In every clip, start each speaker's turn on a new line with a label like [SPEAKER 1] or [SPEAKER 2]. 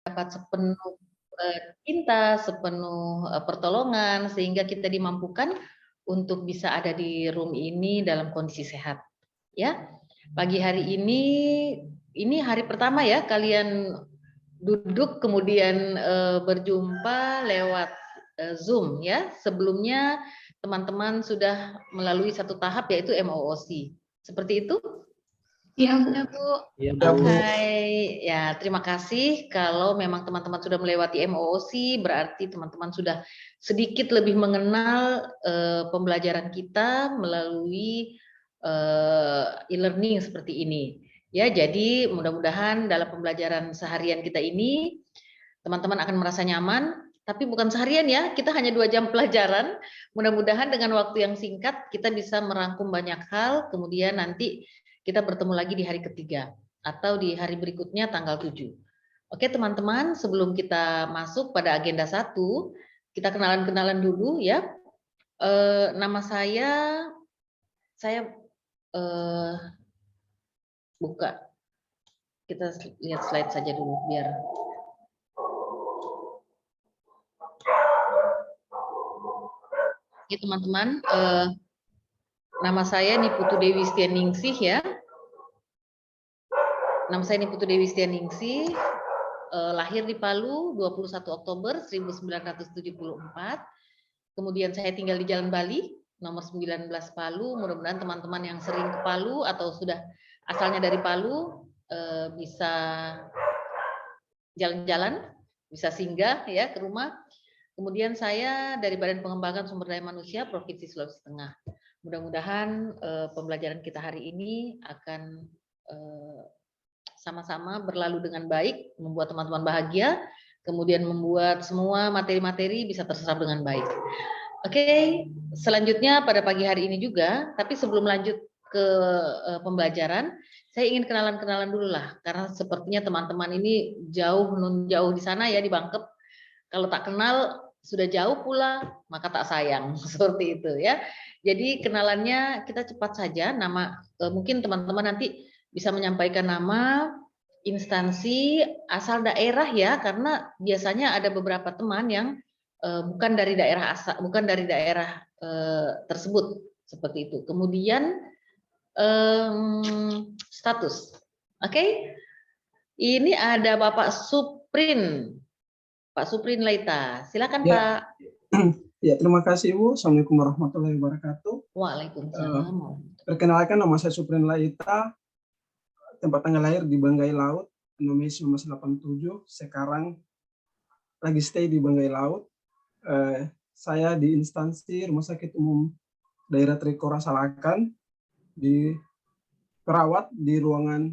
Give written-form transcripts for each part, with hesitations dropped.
[SPEAKER 1] dapat sepenuh cinta, sepenuh pertolongan sehingga kita dimampukan untuk bisa ada di room ini dalam kondisi sehat. Ya, pagi hari ini hari pertama ya kalian duduk kemudian berjumpa lewat Zoom ya. Sebelumnya teman-teman sudah melalui satu tahap yaitu MOOC. Seperti itu?
[SPEAKER 2] Iya, Bu.
[SPEAKER 3] Iya,
[SPEAKER 1] Oke,
[SPEAKER 3] Bu.
[SPEAKER 1] ya terima kasih. Kalau memang teman-teman sudah melewati MOOC, berarti teman-teman sudah sedikit lebih mengenal pembelajaran kita melalui e-learning seperti ini. Ya, jadi mudah-mudahan dalam pembelajaran seharian kita ini, teman-teman akan merasa nyaman. Tapi bukan seharian ya, kita hanya 2 jam pelajaran. Mudah-mudahan dengan waktu yang singkat kita bisa merangkum banyak hal, kemudian nanti kita bertemu lagi di hari ketiga atau di hari berikutnya tanggal 7. Oke teman-teman, sebelum kita masuk pada agenda 1, kita kenalan-kenalan dulu ya. Nama saya buka. Kita lihat slide saja dulu biar. Oke teman-teman, nama saya Niputu Dewi Setianingsih ya. Nama saya Niputu Dewi Setianingsih, lahir di Palu 21 Oktober 1974. Kemudian saya tinggal di Jalan Bali, nomor 19 Palu. Mudah-mudahan teman-teman yang sering ke Palu atau sudah asalnya dari Palu bisa jalan-jalan, bisa singgah ya ke rumah. Kemudian saya dari Badan Pengembangan Sumber Daya Manusia Provinsi Sulawesi Tengah. Mudah-mudahan pembelajaran kita hari ini akan sama-sama berlalu dengan baik, membuat teman-teman bahagia, kemudian membuat semua materi-materi bisa terserap dengan baik. Oke, selanjutnya pada pagi hari ini juga, tapi sebelum lanjut ke pembelajaran, saya ingin kenalan-kenalan dulu lah, karena sepertinya teman-teman ini jauh di sana ya di Bangkep. Kalau tak kenal sudah jauh pula, maka tak sayang seperti itu ya. Jadi kenalannya kita cepat saja. Nama mungkin teman-teman nanti bisa menyampaikan nama, instansi, asal daerah ya, karena biasanya ada beberapa teman yang bukan dari daerah asal, bukan dari daerah tersebut seperti itu. Kemudian status, oke? Ini ada Bapak Suprin, Pak Suprin Laita, silakan
[SPEAKER 3] Ya.
[SPEAKER 1] Pak.
[SPEAKER 3] Ya, terima kasih Ibu. Assalamualaikum warahmatullahi wabarakatuh.
[SPEAKER 1] Waalaikumsalam.
[SPEAKER 3] Perkenalkan, nama saya Suprin Laita, tempat tanggal lahir di Banggai Laut, Indonesia 87. Sekarang lagi stay di Banggai Laut. Saya di instansi Rumah Sakit Umum Daerah Trikora Salakan, di perawat di ruangan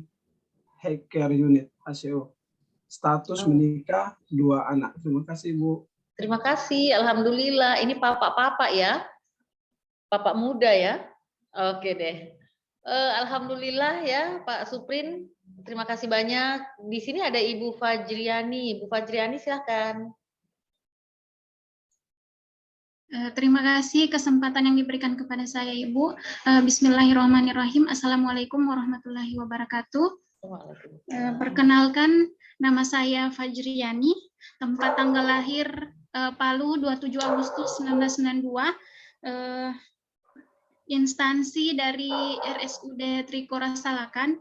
[SPEAKER 3] High Care Unit ACO. Status menikah, 2 anak. Terima kasih Bu.
[SPEAKER 1] Terima kasih, alhamdulillah. Ini bapak-bapak ya, bapak muda ya. Oke deh. Alhamdulillah ya Pak Suprin. Terima kasih banyak. Di sini ada Ibu Fajriani. Ibu Fajriani silakan.
[SPEAKER 2] Terima kasih kesempatan yang diberikan kepada saya, Ibu. Bismillahirrahmanirrahim. Assalamualaikum warahmatullahi wabarakatuh. Perkenalkan, nama saya Fajriani, tempat tanggal lahir Palu 27 Agustus 1992, instansi dari RSUD Trikora Salakan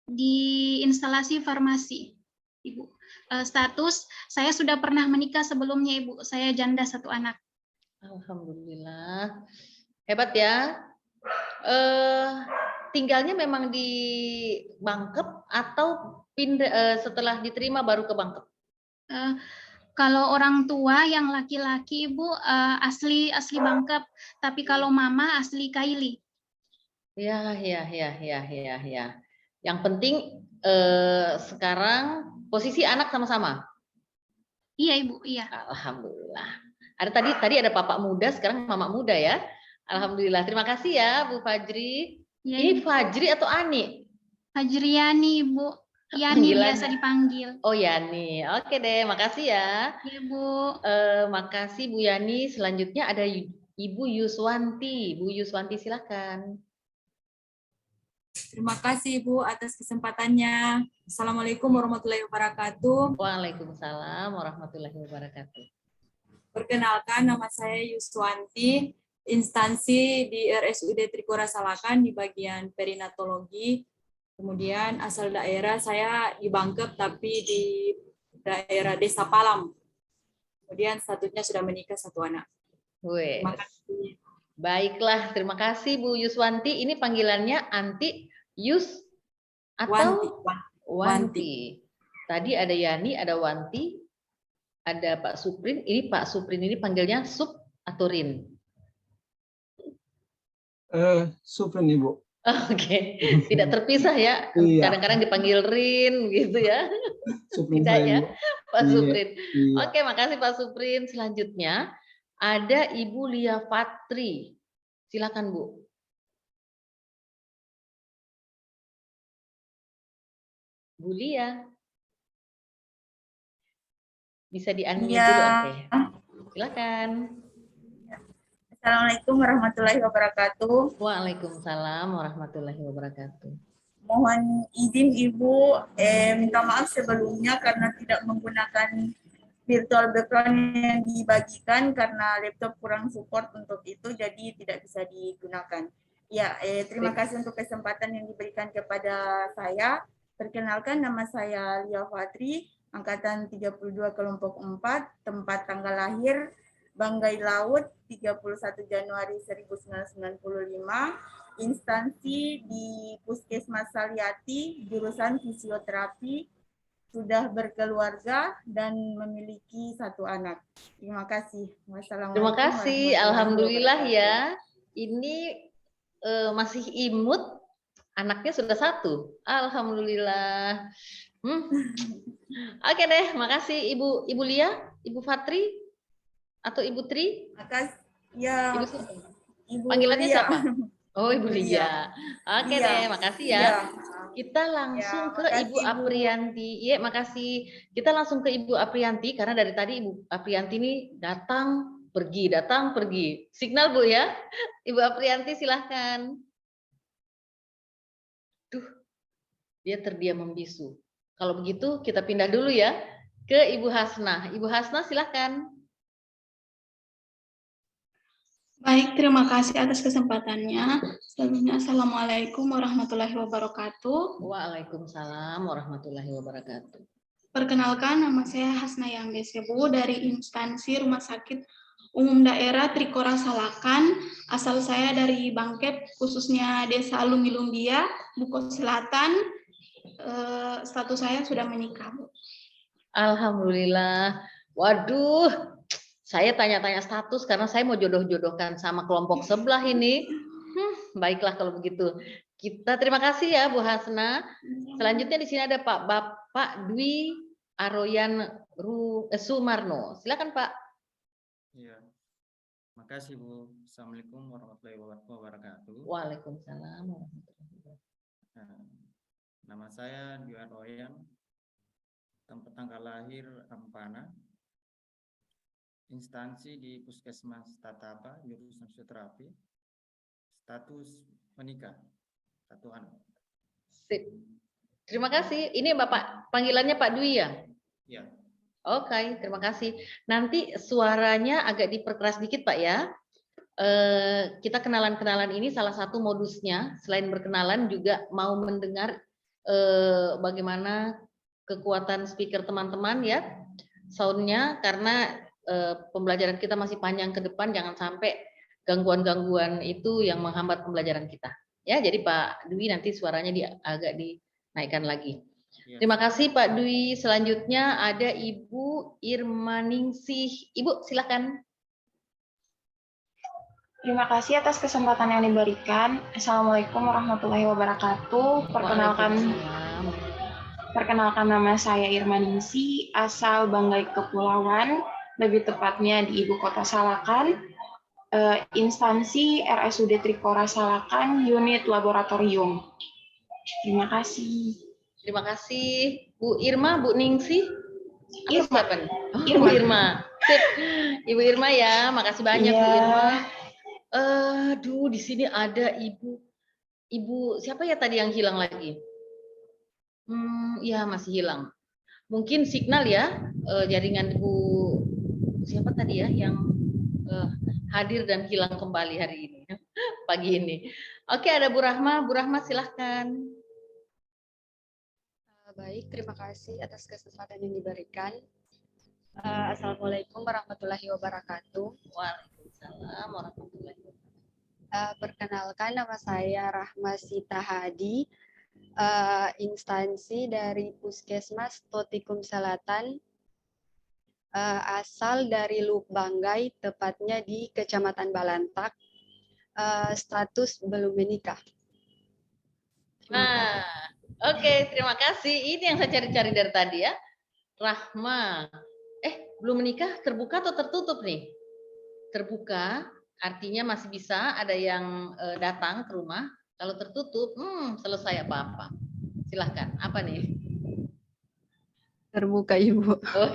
[SPEAKER 2] di instalasi farmasi, Ibu. Status, saya sudah pernah menikah sebelumnya, Ibu. Saya janda 1 anak.
[SPEAKER 1] Alhamdulillah, hebat ya. Tinggalnya memang di Bangkep atau pindah setelah diterima baru ke Bangkep?
[SPEAKER 2] Kalau orang tua yang laki-laki Ibu asli Bangkep, tapi kalau mama asli Kaili.
[SPEAKER 1] Ya. Yang penting sekarang posisi anak sama-sama.
[SPEAKER 2] Iya Ibu, iya.
[SPEAKER 1] Alhamdulillah. Ada tadi ada Bapak muda, sekarang Mama muda ya. Alhamdulillah. Terima kasih ya Bu Fajri. Ya, ini Ibu. Fajri atau Ani?
[SPEAKER 2] Fajriani Ibu. Yani biasa dipanggil.
[SPEAKER 1] Oh Yani. Oke deh, makasih ya.
[SPEAKER 2] Iya Bu.
[SPEAKER 1] Makasih Bu Yani. Selanjutnya ada Ibu Yuswanti. Bu Yuswanti silakan.
[SPEAKER 4] Terima kasih Ibu atas kesempatannya. Assalamualaikum warahmatullahi wabarakatuh.
[SPEAKER 1] Waalaikumsalam warahmatullahi wabarakatuh.
[SPEAKER 4] Perkenalkan, nama saya Yuswanti, instansi di RSUD Trikora Salakan di bagian perinatologi. Kemudian asal daerah saya di Bangkep tapi di daerah Desa Palam. Kemudian statusnya sudah menikah 1 anak.
[SPEAKER 1] Wes.
[SPEAKER 4] Terima kasih.
[SPEAKER 1] Baiklah, terima kasih Bu Yuswanti. Ini panggilannya Anti, Yus, atau Wanti. Tadi ada Yani, ada Wanti, ada Pak Suprin. Ini Pak Suprin ini panggilnya Sup atau Rin?
[SPEAKER 3] Suprin Ibu.
[SPEAKER 1] Oke, tidak terpisah ya.
[SPEAKER 3] Iya.
[SPEAKER 1] Kadang-kadang dipanggil Rin gitu ya.
[SPEAKER 3] Suprin
[SPEAKER 1] Tidak
[SPEAKER 3] saya,
[SPEAKER 1] ya,
[SPEAKER 3] Ibu.
[SPEAKER 1] Pak
[SPEAKER 3] Iya,
[SPEAKER 1] Suprin.
[SPEAKER 3] iya.
[SPEAKER 1] Oke, makasih Pak Suprin. Selanjutnya ada Ibu Lia Fatri. Silakan Bu. Bu Lia. Bisa di-unmute
[SPEAKER 5] Iya.
[SPEAKER 1] dulu, oke. Silakan.
[SPEAKER 5] Assalamualaikum warahmatullahi wabarakatuh.
[SPEAKER 1] Waalaikumsalam warahmatullahi wabarakatuh.
[SPEAKER 5] Mohon izin Ibu, minta maaf sebelumnya karena tidak menggunakan virtual background yang dibagikan karena laptop kurang support untuk itu, jadi tidak bisa digunakan. Ya, terima kasih untuk kesempatan yang diberikan kepada saya. Perkenalkan, nama saya Lia Fatri, angkatan 32 kelompok 4, tempat tanggal lahir Banggai Laut 31 Januari 1995, instansi di Puskesmas Saliati, jurusan fisioterapi, sudah berkeluarga dan memiliki 1 anak. Terima kasih. Wassalamualaikum.
[SPEAKER 1] Terima kasih,
[SPEAKER 5] warahmatullahi
[SPEAKER 1] alhamdulillah
[SPEAKER 5] wabarakatuh.
[SPEAKER 1] ya. Ini masih imut, anaknya sudah 1. Alhamdulillah. Oke deh, makasih Ibu Lia, Ibu Fatri, atau Ibu Tri?
[SPEAKER 5] Makasih. Ya,
[SPEAKER 1] Ibu panggilannya
[SPEAKER 5] Lia.
[SPEAKER 1] siapa? Oh, Ibu Lia. Oke deh, makasih ya.
[SPEAKER 5] Iya.
[SPEAKER 1] Kita langsung
[SPEAKER 5] Ya,
[SPEAKER 1] ke
[SPEAKER 5] makasih,
[SPEAKER 1] Ibu
[SPEAKER 5] Bu.
[SPEAKER 1] Aprianti. Iya, makasih. Kita langsung ke Ibu Aprianti karena dari tadi Ibu Aprianti ini datang pergi. Signal Bu ya. Ibu Aprianti silahkan. Duh, dia terdiam membisu. Kalau begitu kita pindah dulu ya ke Ibu Hasnah. Ibu Hasnah silahkan.
[SPEAKER 6] Baik, terima kasih atas kesempatannya. Sebelumnya, Assalamualaikum warahmatullahi wabarakatuh.
[SPEAKER 1] Waalaikumsalam warahmatullahi wabarakatuh.
[SPEAKER 6] Perkenalkan, nama saya Hasna Yanggesebu dari instansi Rumah Sakit Umum Daerah Trikora Salakan. Asal saya dari Bangkep, khususnya Desa Lumbi Lumbia, Buko Selatan. Status saya sudah menikah, Bu.
[SPEAKER 1] Alhamdulillah. Waduh, saya tanya-tanya status karena saya mau jodoh-jodohkan sama kelompok sebelah ini. Baiklah kalau begitu. Kita terima kasih ya Bu Hasna. Selanjutnya di sini ada Bapak Dwi Aroyan Sumarno. Silakan Pak.
[SPEAKER 7] Iya. Makasih Bu. Assalamualaikum warahmatullahi wabarakatuh.
[SPEAKER 1] Waalaikumsalam warahmatullahi wabarakatuh.
[SPEAKER 7] Nama saya Dwi Aroyan. Tempat tanggal lahir Ampana. Instansi di Puskesmas Tatapa, jurusan fisioterapi. Status menikah, 1 anak.
[SPEAKER 1] Sip. Terima kasih. Ini Bapak panggilannya Pak Dwi ya?
[SPEAKER 7] Iya.
[SPEAKER 1] Oke, terima kasih. Nanti suaranya agak diperkeras dikit Pak ya. Kita kenalan-kenalan ini salah satu modusnya. Selain berkenalan juga mau mendengar bagaimana kekuatan speaker teman-teman ya, soundnya, karena pembelajaran kita masih panjang ke depan, jangan sampai gangguan-gangguan itu yang menghambat pembelajaran kita. Ya, jadi Pak Dwi nanti suaranya agak dinaikkan lagi.
[SPEAKER 7] Ya.
[SPEAKER 1] Terima kasih Pak Dwi. Selanjutnya ada Ibu Irmaningsih. Ibu silakan.
[SPEAKER 6] Terima kasih atas kesempatan yang diberikan. Assalamualaikum warahmatullahi wabarakatuh. Perkenalkan nama saya Irmaningsih, asal Banggai Kepulauan, lebih tepatnya di Ibu Kota Salakan, instansi RSUD Trikora Salakan, unit laboratorium. Terima kasih.
[SPEAKER 1] Terima kasih Bu Irma, Bu Ningsih.
[SPEAKER 6] Irma.
[SPEAKER 1] Oh, Ibu Irma. Sip. Ibu Irma ya, makasih banyak Bu Irma. Aduh, di sini ada Ibu Ibu siapa ya tadi yang hilang lagi? Ya masih hilang. Mungkin signal ya, jaringan Ibu siapa tadi ya yang hadir dan hilang kembali hari ini, pagi ini. Oke, ada Bu Rahma. Bu Rahma silahkan.
[SPEAKER 8] Baik, terima kasih atas kesempatan yang diberikan. Assalamualaikum warahmatullahi wabarakatuh.
[SPEAKER 1] Waalaikumsalam warahmatullahi wabarakatuh.
[SPEAKER 8] Perkenalkan, nama saya Rahma Sita Hadi, instansi dari Puskesmas Totikum Selatan, asal dari Luk Banggai, tepatnya di Kecamatan Balantak, status belum menikah.
[SPEAKER 1] Nah, oke, terima kasih. Ini yang saya cari-cari dari tadi ya. Rahma. Belum menikah, terbuka atau tertutup nih? Terbuka, artinya masih bisa ada yang datang ke rumah. Kalau tertutup, selesai apa-apa. Silahkan, apa nih?
[SPEAKER 8] Terbuka, Ibu.
[SPEAKER 1] Oh,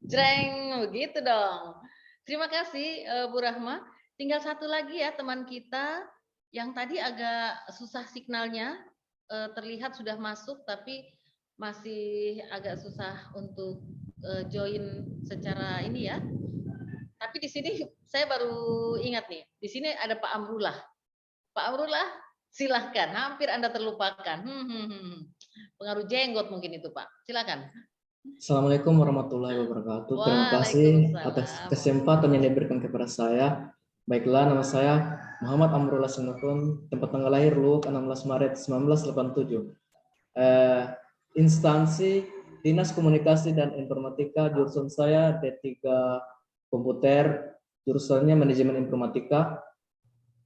[SPEAKER 1] jreng, begitu dong. Terima kasih Bu Rahma. Tinggal satu lagi ya teman kita yang tadi agak susah signalnya, terlihat sudah masuk tapi masih agak susah untuk join secara ini ya. Tapi di sini saya baru ingat nih, di sini ada Pak Amrullah. Pak Amrullah, silahkan. Hampir Anda terlupakan. Pengaruh jenggot mungkin itu Pak. Silahkan.
[SPEAKER 9] Assalamualaikum warahmatullahi wabarakatuh. Terima kasih atas kesempatan yang diberikan kepada saya. Baiklah, nama saya Muhammad Amrullah Sunukun, tempat tanggal lahir Luk 16 Maret 1987. Instansi Dinas Komunikasi dan Informatika, jurusan saya D3 Komputer, jurusannya Manajemen Informatika.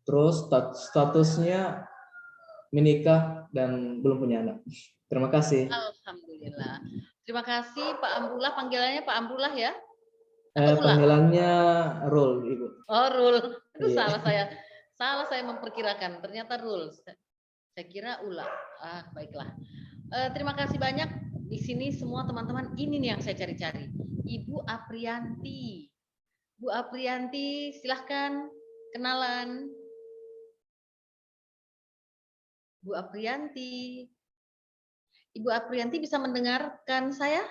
[SPEAKER 9] Terus statusnya menikah dan belum punya anak. Terima kasih.
[SPEAKER 1] Alhamdulillah. Terima kasih Pak Amrullah. Panggilannya Pak Amrullah ya?
[SPEAKER 9] Panggilannya Rul, Ibu.
[SPEAKER 1] Oh, Rul. Itu
[SPEAKER 9] Yeah.
[SPEAKER 1] salah saya memperkirakan. Ternyata Rul. Saya kira Ula. Baiklah. Terima kasih banyak. Di sini semua teman-teman, ini nih yang saya cari-cari. Ibu Aprianti. Bu Aprianti, silahkan kenalan. Bu Aprianti. Ibu Aprianti bisa mendengarkan saya?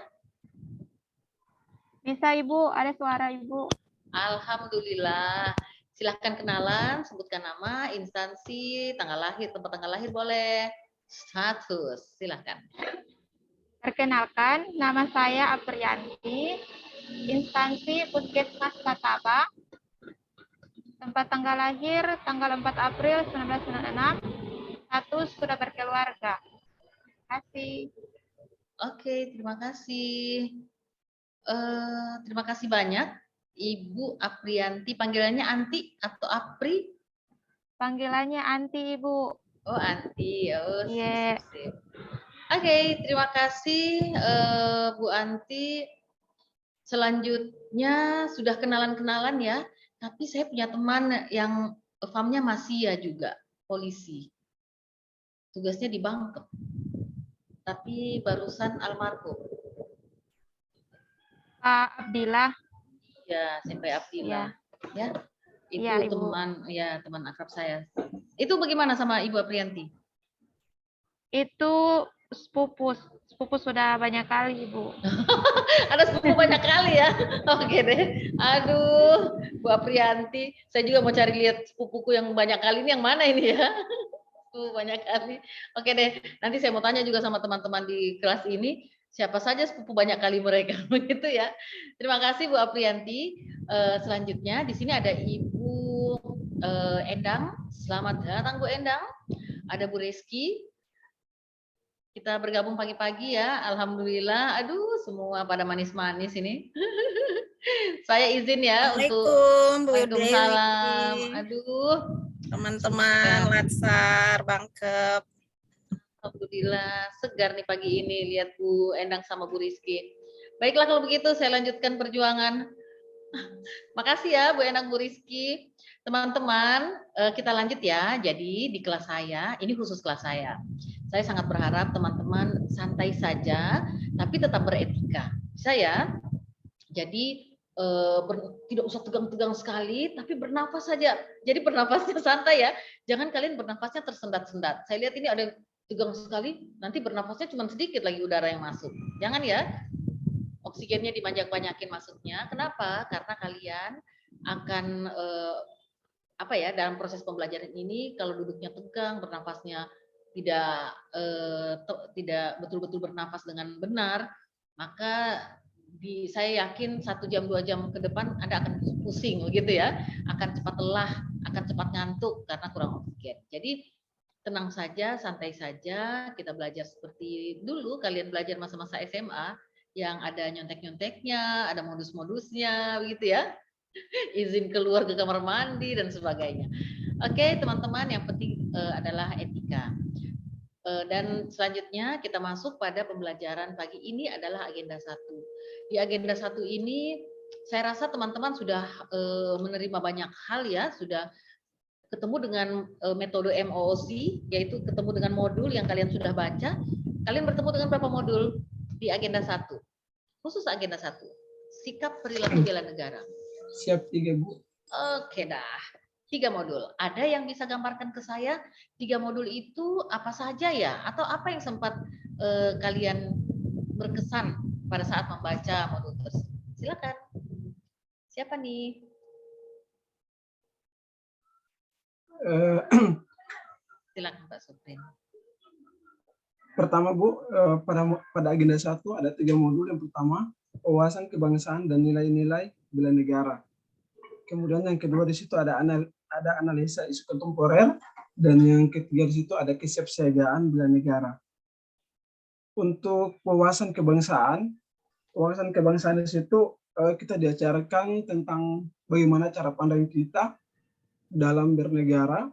[SPEAKER 10] Bisa Ibu, ada suara Ibu.
[SPEAKER 1] Alhamdulillah. Silahkan kenalan, sebutkan nama, instansi, tanggal lahir, tempat tanggal lahir boleh, status, silahkan.
[SPEAKER 10] Perkenalkan, nama saya Aprianti, instansi Puskesmas Tataba, tempat tanggal lahir tanggal 4 April 1996, status sudah berkeluarga. Terima kasih.
[SPEAKER 1] Oke, terima kasih. Terima kasih banyak, Ibu Aprianti. Panggilannya Anti atau Apri?
[SPEAKER 10] Panggilannya Anti, Ibu.
[SPEAKER 1] Oh, Anti. Oh,
[SPEAKER 10] Yeah.
[SPEAKER 1] sip. Oke, terima kasih Bu Anti. Selanjutnya sudah kenalan-kenalan ya. Tapi saya punya teman yang famnya masih ya juga, polisi. Tugasnya di Bangkok. Tapi barusan almarhum.
[SPEAKER 10] Pak Abdillah.
[SPEAKER 1] Ya, sampai Abdillah. Ya. Itu
[SPEAKER 10] Ya, Ibu.
[SPEAKER 1] teman akrab saya. Itu bagaimana sama Ibu Aprianti?
[SPEAKER 10] Itu sepupu sudah banyak kali, Ibu.
[SPEAKER 1] Ada sepupu banyak kali ya. Oke deh. Aduh, Bu Aprianti, saya juga mau cari lihat sepupuku yang banyak kali ini yang mana ini ya. Banyak kali. Oke deh, nanti saya mau tanya juga sama teman-teman di kelas ini, siapa saja sepupu banyak kali mereka, begitu ya. Terima kasih Bu Aprianti. Selanjutnya di sini ada Ibu Endang. Selamat datang Bu Endang. Ada Bu Reski. Kita bergabung pagi-pagi ya. Alhamdulillah. Aduh, semua pada manis-manis ini. Saya izin ya untuk Waalaikumsalam. Aduh,
[SPEAKER 11] teman-teman Latsar, Bangkep.
[SPEAKER 1] Alhamdulillah segar nih pagi ini lihat Bu Endang sama Bu Rizky. Baiklah kalau begitu saya lanjutkan perjuangan. Makasih ya Bu Endang, Bu Rizky. Teman-teman, kita lanjut ya. Jadi di kelas saya, ini khusus kelas saya. Saya sangat berharap teman-teman santai saja, tapi tetap beretika. Bisa ya? Jadi tidak usah tegang-tegang sekali, tapi bernafas saja. Jadi bernafasnya santai ya. Jangan kalian bernafasnya tersendat-sendat. Saya lihat ini ada tegang sekali, nanti bernafasnya cuma sedikit lagi udara yang masuk. Jangan ya. Oksigennya dibanyak-banyakin masuknya. Kenapa? Karena kalian akan dalam proses pembelajaran ini kalau duduknya tegang, bernafasnya tidak betul-betul bernafas dengan benar, maka saya yakin 1 jam 2 jam ke depan Anda akan pusing gitu ya, akan cepat lelah, akan cepat ngantuk karena kurang oksigen. Jadi tenang saja, santai saja, kita belajar seperti dulu kalian belajar masa-masa SMA yang ada nyontek-nyonteknya, ada modus-modusnya begitu ya. Izin keluar ke kamar mandi dan sebagainya. Oke, teman-teman, yang penting adalah etika. Dan selanjutnya kita masuk pada pembelajaran pagi ini adalah agenda 1. Di agenda 1 ini saya rasa teman-teman sudah menerima banyak hal ya, sudah ketemu dengan metode MOOC, yaitu ketemu dengan modul yang kalian sudah baca. Kalian bertemu dengan berapa modul di agenda 1? Khusus agenda 1, sikap perilaku bela negara.
[SPEAKER 3] Siap 3, Bu.
[SPEAKER 1] Oke dah. 3 modul. Ada yang bisa gambarkan ke saya 3 modul itu apa saja ya? Atau apa yang sempat kalian berkesan pada saat membaca modul tersebut? Silakan. Siapa nih? Silakan Pak Suprin.
[SPEAKER 3] Pertama, Bu, pada agenda 1 ada 3 modul. Yang pertama, wawasan kebangsaan dan nilai-nilai bela negara. Kemudian yang kedua di situ ada analisa isu kontemporer, dan yang ketiga di situ ada kesiapsiagaan bela negara. Untuk wawasan kebangsaan di situ kita diajarkan tentang bagaimana cara pandang kita dalam bernegara.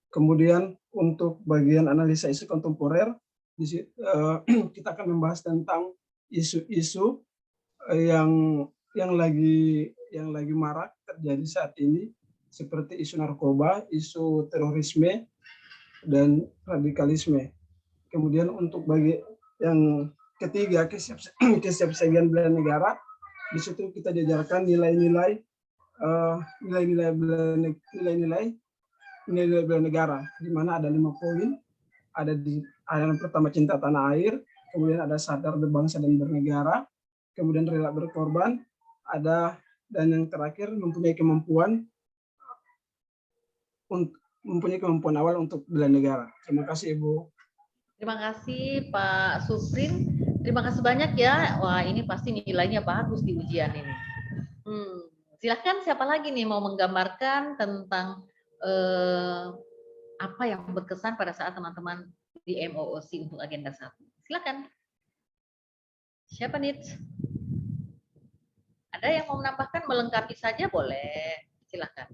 [SPEAKER 3] Kemudian untuk bagian analisa isu kontemporer, di situ, kita akan membahas tentang isu-isu yang lagi marak terjadi saat ini, seperti isu narkoba, isu terorisme, dan radikalisme. Kemudian untuk bagi yang ketiga, kesiapsiagaan bela negara, di situ kita diajarkan nilai-nilai bela negara, di mana ada 5 poin. Ada yang pertama cinta tanah air, kemudian ada sadar berbangsa dan bernegara, kemudian rela berkorban, dan yang terakhir mempunyai kemampuan awal untuk bela negara. Terima kasih, Ibu.
[SPEAKER 1] Terima kasih Pak Suprin. Terima kasih banyak ya. Wah, ini pasti nilainya bagus di ujian ini. Silahkan siapa lagi nih mau menggambarkan tentang apa yang berkesan pada saat teman-teman di MOOC untuk agenda 1. Silakan. Siapa nih? Ada yang mau menambahkan, melengkapi saja boleh. Silakan.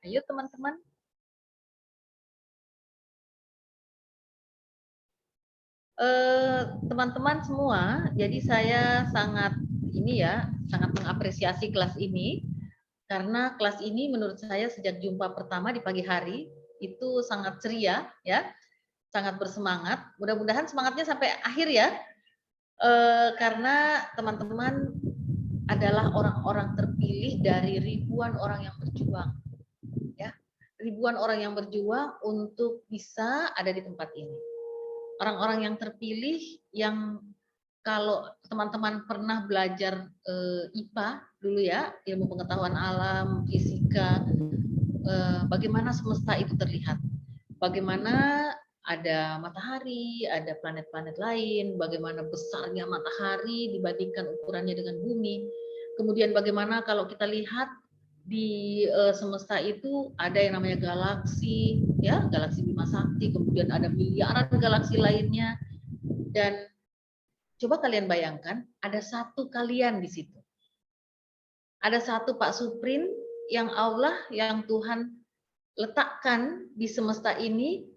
[SPEAKER 1] Ayo teman-teman. Teman-teman semua, jadi saya sangat mengapresiasi kelas ini, karena kelas ini menurut saya sejak jumpa pertama di pagi hari itu sangat ceria ya, sangat bersemangat. Mudah-mudahan semangatnya sampai akhir ya, karena teman-teman adalah orang-orang terpilih dari ribuan orang yang berjuang, ya, ribuan orang yang berjuang untuk bisa ada di tempat ini. Orang-orang yang terpilih yang kalau teman-teman pernah belajar IPA dulu ya, ilmu pengetahuan alam, fisika, bagaimana semesta itu terlihat, bagaimana ada matahari, ada planet-planet lain, bagaimana besarnya matahari dibandingkan ukurannya dengan bumi, kemudian bagaimana kalau kita lihat di semesta itu ada yang namanya galaksi, ya, galaksi Bima Sakti, kemudian ada miliaran galaksi lainnya, dan coba kalian bayangkan ada satu kalian di situ, ada satu Pak Suprin yang Allah, yang Tuhan letakkan di semesta ini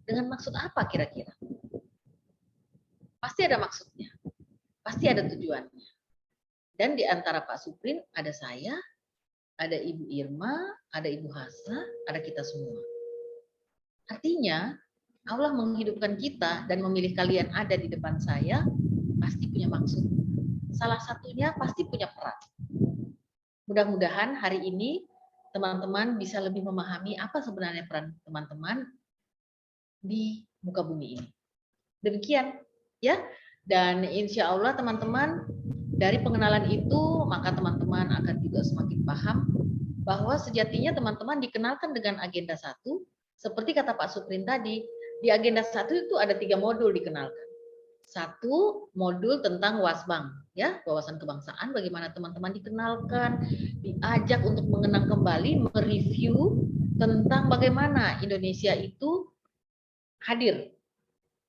[SPEAKER 1] dengan maksud apa kira-kira? Pasti ada maksudnya, pasti ada tujuannya. Dan di antara Pak Suprin ada saya, ada Ibu Irma, ada Ibu Hasa, ada kita semua. Artinya Allah menghidupkan kita dan memilih kalian ada di depan saya, pasti punya maksud. Salah satunya pasti punya peran. Mudah-mudahan hari ini teman-teman bisa lebih memahami apa sebenarnya peran teman-teman di muka bumi ini. Demikian ya. Dan insya Allah teman-teman, dari pengenalan itu maka teman-teman akan juga semakin paham bahwa sejatinya teman-teman dikenalkan dengan agenda 1, seperti kata Pak Suprin tadi, di agenda 1 itu ada 3 modul dikenalkan. 1 modul tentang wasbang, ya, wawasan kebangsaan, bagaimana teman-teman dikenalkan, diajak untuk mengenang kembali, mereview tentang bagaimana Indonesia itu hadir.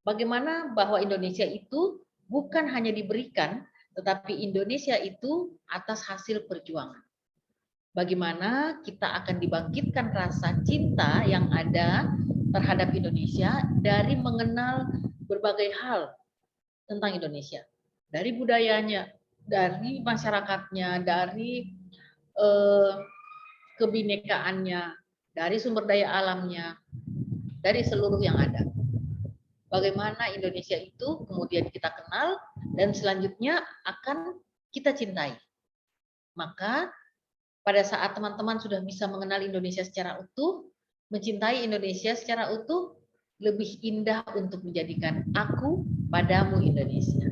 [SPEAKER 1] Bagaimana bahwa Indonesia itu bukan hanya diberikan, tetapi Indonesia itu atas hasil perjuangan. Bagaimana kita akan dibangkitkan rasa cinta yang ada terhadap Indonesia dari mengenal berbagai hal tentang Indonesia. Dari budayanya, dari masyarakatnya, dari kebinekaannya, dari sumber daya alamnya, dari seluruh yang ada. Bagaimana Indonesia itu kemudian kita kenal dan selanjutnya akan kita cintai. Maka pada saat teman-teman sudah bisa mengenal Indonesia secara utuh, mencintai Indonesia secara utuh, lebih indah untuk menjadikan aku padamu Indonesia.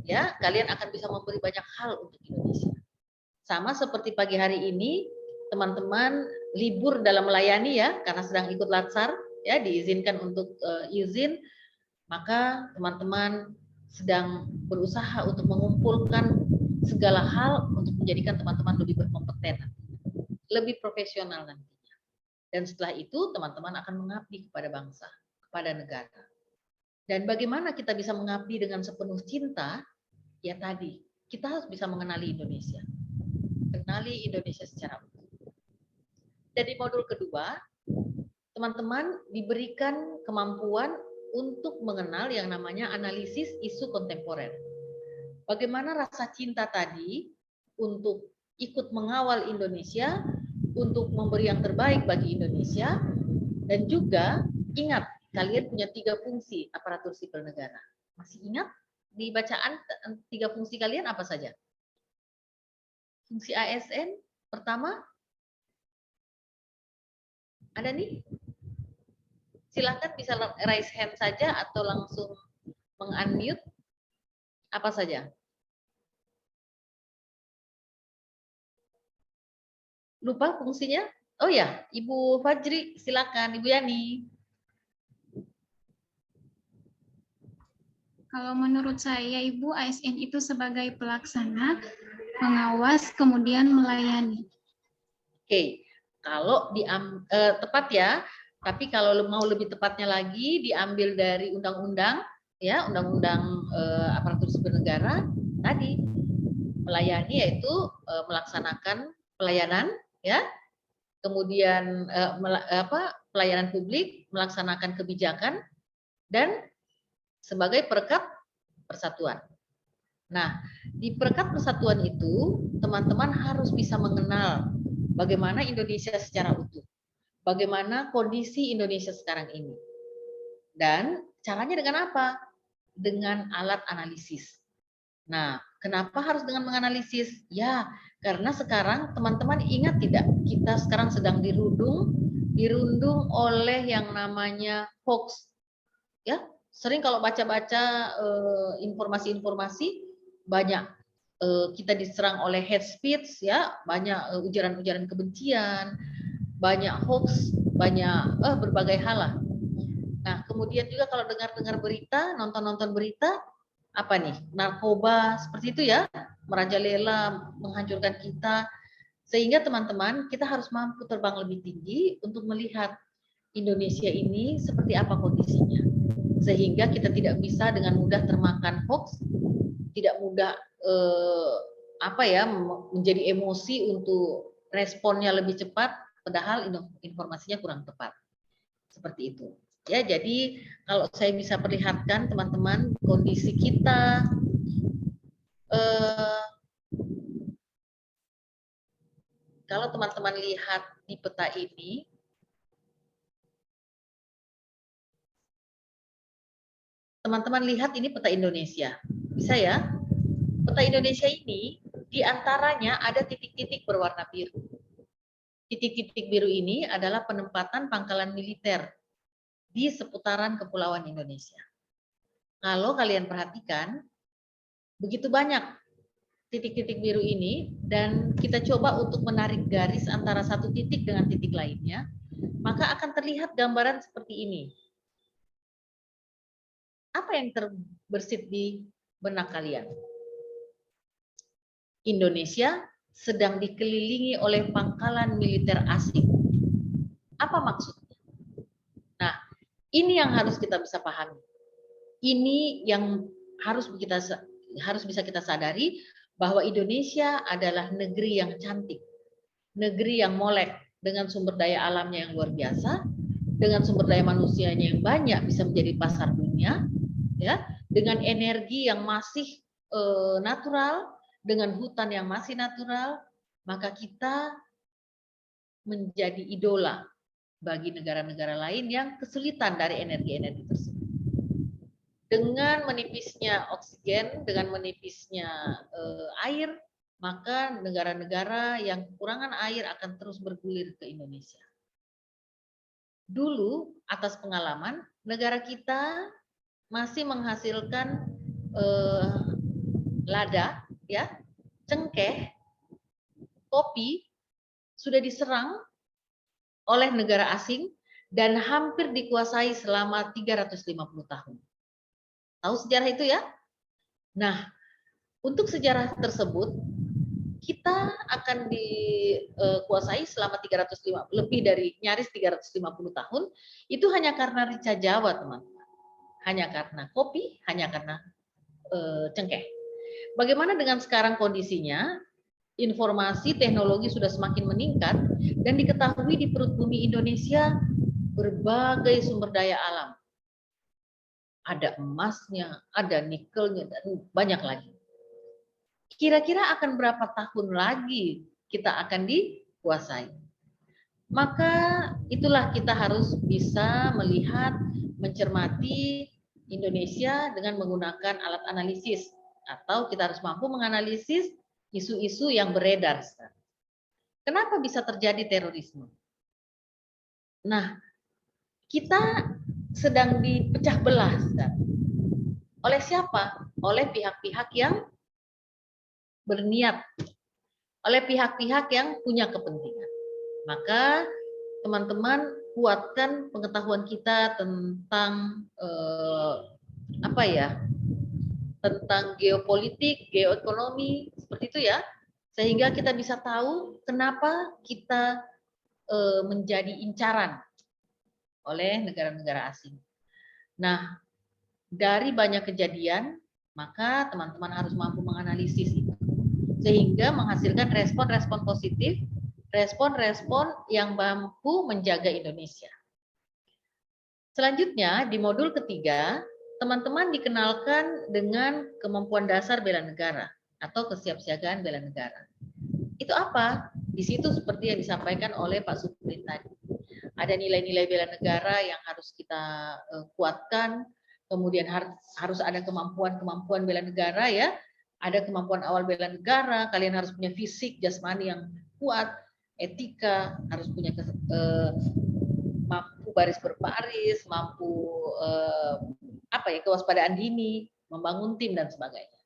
[SPEAKER 1] Ya, kalian akan bisa memberi banyak hal untuk Indonesia. Sama seperti pagi hari ini, teman-teman libur dalam melayani ya, karena sedang ikut latsar, ya diizinkan untuk izin, maka teman-teman sedang berusaha untuk mengumpulkan segala hal untuk menjadikan teman-teman lebih berkompeten, lebih profesional nantinya. Dan setelah itu teman-teman akan mengabdi kepada bangsa, kepada negara. Dan bagaimana kita bisa mengabdi dengan sepenuh cinta? Ya tadi, kita harus bisa mengenali Indonesia. Kenali Indonesia secara utuh. Dan di modul kedua, teman-teman diberikan kemampuan untuk mengenal yang namanya analisis isu kontemporer. Bagaimana rasa cinta tadi untuk ikut mengawal Indonesia, untuk memberi yang terbaik bagi Indonesia, dan juga ingat, kalian punya 3 fungsi aparatur sipil negara. Masih ingat di bacaan 3 fungsi kalian apa saja? Fungsi ASN pertama, ada nih? Silakan bisa raise hand saja atau langsung meng-unmute. Apa saja? Lupa fungsinya? Oh ya, Ibu Fajri, silakan. Ibu Yani.
[SPEAKER 2] Kalau menurut saya, Ibu, ASN itu sebagai pelaksana, pengawas, kemudian melayani.
[SPEAKER 1] Oke, kalau tepat ya, tapi kalau mau lebih tepatnya lagi, diambil dari undang-undang, ya, undang-undang aparatur sipil negara tadi, melayani yaitu melaksanakan pelayanan, ya, kemudian pelayanan publik, melaksanakan kebijakan, dan sebagai perekat persatuan. Nah, di perekat persatuan itu, teman-teman harus bisa mengenal bagaimana Indonesia secara utuh, bagaimana kondisi Indonesia sekarang ini. Dan caranya dengan apa? Dengan alat analisis. Nah, kenapa harus dengan menganalisis? Ya, karena sekarang teman-teman ingat tidak, kita sekarang sedang dirundung oleh yang namanya hoax. Ya, sering kalau baca-baca informasi-informasi, banyak kita diserang oleh hate speech, ya, banyak ujaran-ujaran kebencian, banyak hoax, banyak berbagai hal lah. Nah, kemudian juga kalau dengar-dengar berita, nonton-nonton berita, apa nih, narkoba seperti itu ya, merajalela, menghancurkan kita, sehingga teman-teman kita harus mampu terbang lebih tinggi untuk melihat Indonesia ini seperti apa kondisinya, sehingga kita tidak bisa dengan mudah termakan hoax, tidak mudah menjadi emosi untuk responnya lebih cepat, padahal informasinya kurang tepat. Seperti itu. Ya, jadi kalau saya bisa perlihatkan teman-teman kondisi kita kalau teman-teman lihat di peta ini, teman-teman lihat ini peta Indonesia. Bisa ya? Peta Indonesia ini diantaranya ada titik-titik berwarna biru. Titik-titik biru ini adalah penempatan pangkalan militer di seputaran kepulauan Indonesia. Kalau kalian perhatikan, begitu banyak titik-titik biru ini, dan kita coba untuk menarik garis antara satu titik dengan titik lainnya, maka akan terlihat gambaran seperti ini. Apa yang terbersit di benak kalian? Indonesia sedang dikelilingi oleh pangkalan militer asing. Apa maksudnya? Nah, ini yang harus kita bisa pahami. Ini yang harus bisa kita sadari, bahwa Indonesia adalah negeri yang cantik, negeri yang molek, dengan sumber daya alamnya yang luar biasa, dengan sumber daya manusianya yang banyak bisa menjadi pasar dunia, ya, dengan energi yang masih natural, dengan hutan yang masih natural, maka kita menjadi idola bagi negara-negara lain yang kesulitan dari energi-energi tersebut. Dengan menipisnya oksigen, dengan menipisnya air, maka negara-negara yang kekurangan air akan terus bergulir ke Indonesia. Dulu, atas pengalaman, negara kita masih menghasilkan lada, ya, cengkeh, kopi, sudah diserang oleh negara asing dan hampir dikuasai selama 350 tahun. Tahu sejarah itu ya? Nah, untuk sejarah tersebut, kita akan dikuasai selama lebih dari nyaris 350 tahun, itu hanya karena rica Jawa, teman-teman. Hanya karena kopi, hanya karena cengkeh. Bagaimana dengan sekarang kondisinya? Informasi teknologi sudah semakin meningkat, dan diketahui di perut bumi Indonesia berbagai sumber daya alam. Ada emasnya, ada nikelnya, dan banyak lagi. Kira-kira akan berapa tahun lagi kita akan dikuasai? Maka itulah kita harus bisa melihat, mencermati Indonesia dengan menggunakan alat analisis, atau kita harus mampu menganalisis isu-isu yang beredar. Kenapa bisa terjadi terorisme? Nah, kita sedang dipecah belah. Oleh siapa? Oleh pihak-pihak yang berniat, oleh pihak-pihak yang punya kepentingan. Maka teman-teman kuatkan pengetahuan kita tentang tentang geopolitik, geoekonomi, seperti itu ya, sehingga kita bisa tahu kenapa kita menjadi incaran oleh negara-negara asing. Nah, dari banyak kejadian, maka teman-teman harus mampu menganalisis itu, sehingga menghasilkan respon-respon positif, respon-respon yang mampu menjaga Indonesia. Selanjutnya, di modul ketiga, teman-teman dikenalkan dengan kemampuan dasar bela negara atau kesiapsiagaan bela negara. Itu apa? Di situ seperti yang disampaikan oleh Pak Suprin tadi. Ada nilai-nilai bela negara yang harus kita kuatkan, kemudian harus ada kemampuan bela negara ya. Ada kemampuan awal bela negara, kalian harus punya fisik, jasmani yang kuat, etika, harus punya mampu baris berbaris, mampu kewaspadaan dini, membangun tim dan sebagainya.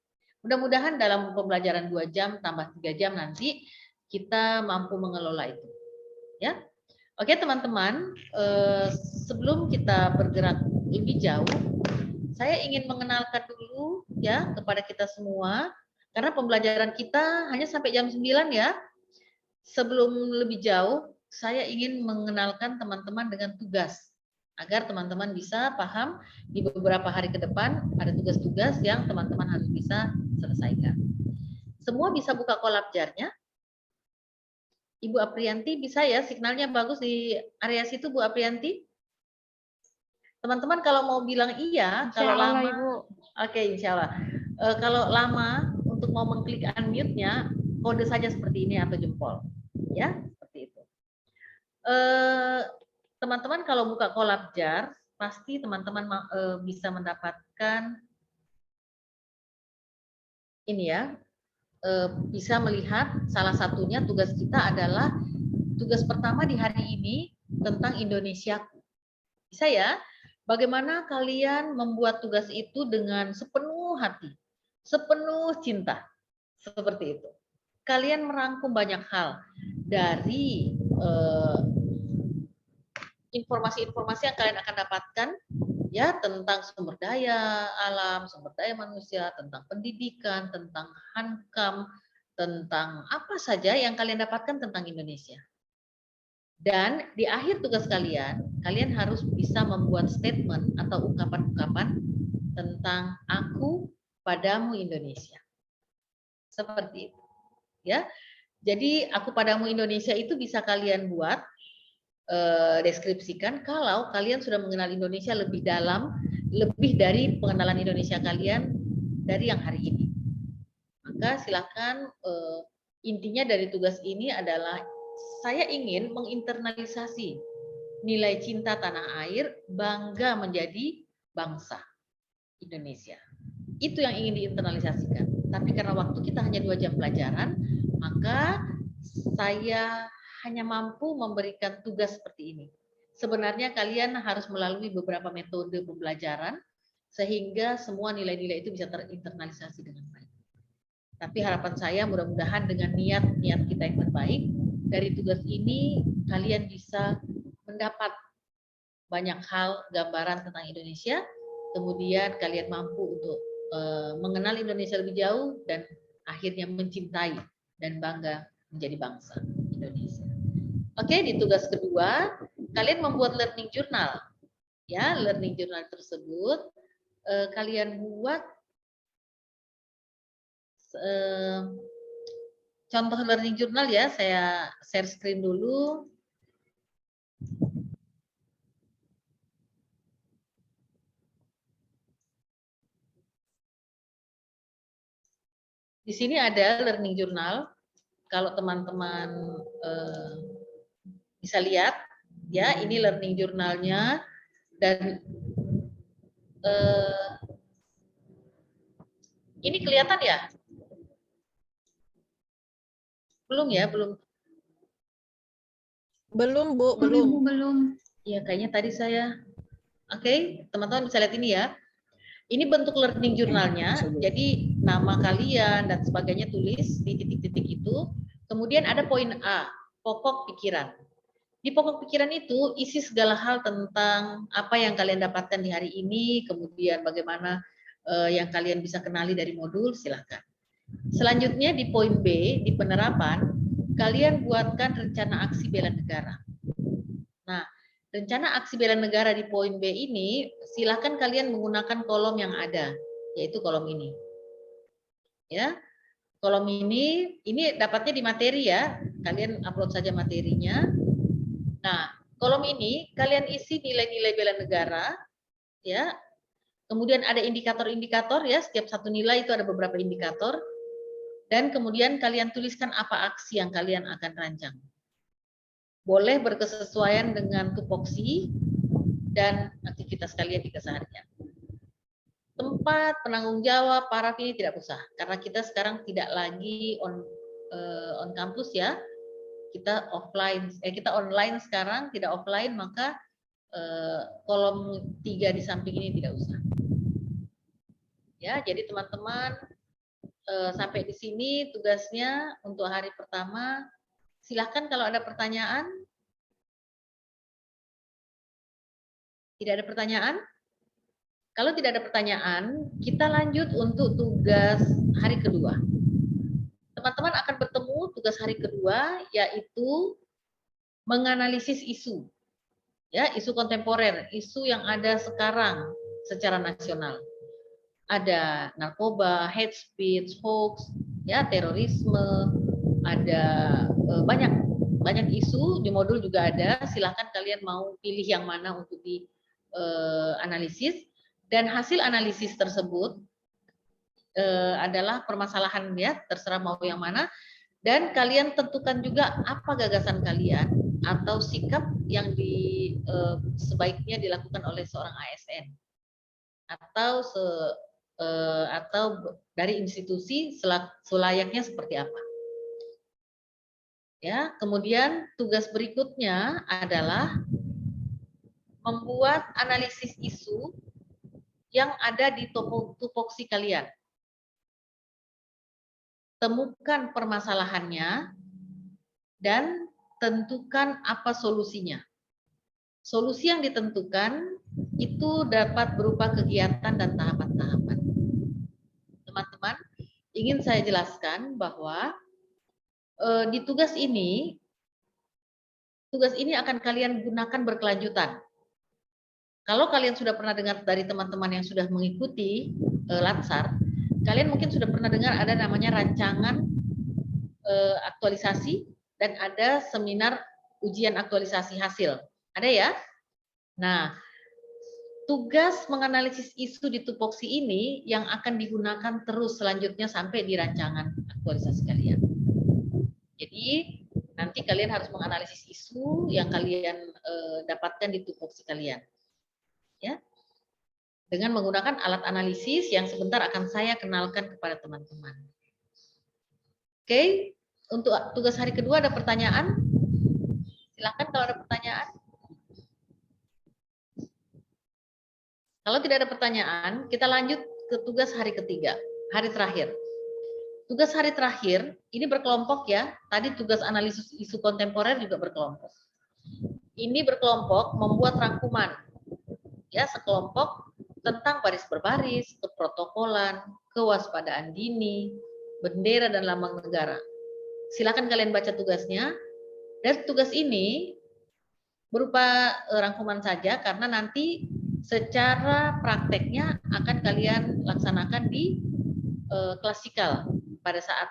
[SPEAKER 1] Mudah-mudahan dalam pembelajaran 2 jam tambah 3 jam nanti kita mampu mengelola itu. Ya. Oke, teman-teman, sebelum kita bergerak lebih jauh, saya ingin mengenalkan dulu ya kepada kita semua, karena pembelajaran kita hanya sampai jam 9 ya. Sebelum lebih jauh, saya ingin mengenalkan teman-teman dengan tugas, agar teman-teman bisa paham di beberapa hari ke depan ada tugas-tugas yang teman-teman harus bisa selesaikan. Semua bisa buka kolab jar-nya. Ibu Aprianti bisa ya, signalnya bagus di area situ Bu Aprianti? Teman-teman kalau mau bilang iya, kalau lama, Ibu. Oke, insya Allah. Kalau lama untuk mau mengklik unmute-nya, kode saja seperti ini atau jempol, ya seperti itu. Teman-teman kalau buka kolab jar, pasti teman-teman bisa mendapatkan ini ya, bisa melihat salah satunya tugas kita adalah tugas pertama di hari ini tentang Indonesia. Bisa ya? Bagaimana kalian membuat tugas itu dengan sepenuh hati, sepenuh cinta, seperti itu. Kalian merangkum banyak hal dari informasi-informasi yang kalian akan dapatkan ya tentang sumber daya alam, sumber daya manusia, tentang pendidikan, tentang hankam, tentang apa saja yang kalian dapatkan tentang Indonesia. Dan di akhir tugas kalian, kalian harus bisa membuat statement atau ungkapan-ungkapan tentang aku padamu Indonesia. Seperti itu. Ya. Jadi aku padamu Indonesia itu bisa kalian buat deskripsikan kalau kalian sudah mengenal Indonesia lebih dalam, lebih dari pengenalan Indonesia kalian dari yang hari ini. Maka silakan intinya dari tugas ini adalah saya ingin menginternalisasi nilai cinta tanah air, bangga menjadi bangsa Indonesia. Itu yang ingin diinternalisasikan. Tapi karena waktu kita hanya 2 jam pelajaran, maka saya hanya mampu memberikan tugas seperti ini. Sebenarnya kalian harus melalui beberapa metode pembelajaran sehingga semua nilai-nilai itu bisa terinternalisasi dengan baik. Tapi harapan saya mudah-mudahan dengan niat-niat kita yang terbaik, dari tugas ini kalian bisa mendapat banyak hal gambaran tentang Indonesia, kemudian kalian mampu untuk mengenal Indonesia lebih jauh dan akhirnya mencintai dan bangga menjadi bangsa Indonesia. Oke, di tugas kedua, kalian membuat learning journal. Ya, learning journal tersebut kalian buat contoh learning journal ya, saya share screen dulu. Di sini ada learning journal. Kalau teman-teman bisa lihat, ya ini learning journalnya dan ini kelihatan ya? Belum ya, belum.
[SPEAKER 11] Belum, Bu, belum.
[SPEAKER 2] Belum.
[SPEAKER 1] Iya, kayaknya tadi saya. Oke, teman-teman bisa lihat ini ya. Ini bentuk learning journalnya. Jadi nama kalian dan sebagainya tulis di titik-titik itu. Kemudian ada poin A, pokok pikiran. Di pokok pikiran itu isi segala hal tentang apa yang kalian dapatkan di hari ini, kemudian bagaimana yang kalian bisa kenali dari modul, silakan. Selanjutnya di poin B, di penerapan, kalian buatkan rencana aksi bela negara. Nah, rencana aksi bela negara di poin B ini, silakan kalian menggunakan kolom yang ada, yaitu kolom ini. Ya, kolom ini dapatnya di materi ya, kalian upload saja materinya. Nah, kolom ini kalian isi nilai-nilai bela negara, ya. Kemudian ada indikator-indikator ya, setiap satu nilai itu ada beberapa indikator. Dan kemudian kalian tuliskan apa aksi yang kalian akan rancang. Boleh berkesesuaian dengan tupoksi dan aktivitas kalian di keseharian. Tempat penanggung jawab, paraf ini tidak usah. Karena kita sekarang tidak lagi on campus ya. Kita offline, kita online sekarang, tidak offline, maka kolom 3 di samping ini tidak usah. Ya, jadi teman-teman sampai di sini tugasnya untuk hari pertama. Silahkan kalau ada pertanyaan. Tidak ada pertanyaan? Kalau tidak ada pertanyaan, kita lanjut untuk tugas hari kedua. Teman-teman akan bertemu tugas hari kedua, yaitu menganalisis isu. Ya, isu kontemporer, isu yang ada sekarang secara nasional. Ada narkoba, hate speech, hoax, ya terorisme, ada banyak isu di modul juga ada. Silahkan kalian mau pilih yang mana untuk dianalisis dan hasil analisis tersebut adalah permasalahan ya, terserah mau yang mana. Dan kalian tentukan juga apa gagasan kalian atau sikap yang sebaiknya dilakukan oleh seorang ASN atau dari institusi selayaknya seperti apa. Ya, kemudian tugas berikutnya adalah membuat analisis isu yang ada di tupoksi kalian. Temukan permasalahannya dan tentukan apa solusinya. Solusi yang ditentukan itu dapat berupa kegiatan dan tahapan-tahapan. Teman-teman, ingin saya jelaskan bahwa di tugas ini akan kalian gunakan berkelanjutan. Kalau kalian sudah pernah dengar dari teman-teman yang sudah mengikuti Latsar, kalian mungkin sudah pernah dengar ada namanya rancangan aktualisasi dan ada seminar ujian aktualisasi hasil. Ada ya? Nah, tugas menganalisis isu di tupoksi ini yang akan digunakan terus selanjutnya sampai di rancangan aktualisasi kalian. Jadi, nanti kalian harus menganalisis isu yang kalian dapatkan di tupoksi kalian. Ya, dengan menggunakan alat analisis yang sebentar akan saya kenalkan kepada teman-teman. Oke, untuk tugas hari kedua ada pertanyaan? Silakan kalau ada pertanyaan. Kalau tidak ada pertanyaan, kita lanjut ke tugas hari ketiga, hari terakhir. Tugas hari terakhir ini berkelompok ya. Tadi tugas analisis isu kontemporer juga berkelompok. Ini berkelompok membuat rangkuman. Ya, sekelompok tentang baris berbaris, keprotokolan, kewaspadaan dini, bendera dan lambang negara. Silakan kalian baca tugasnya. Dan tugas ini berupa rangkuman saja karena nanti secara prakteknya akan kalian laksanakan di klasikal pada saat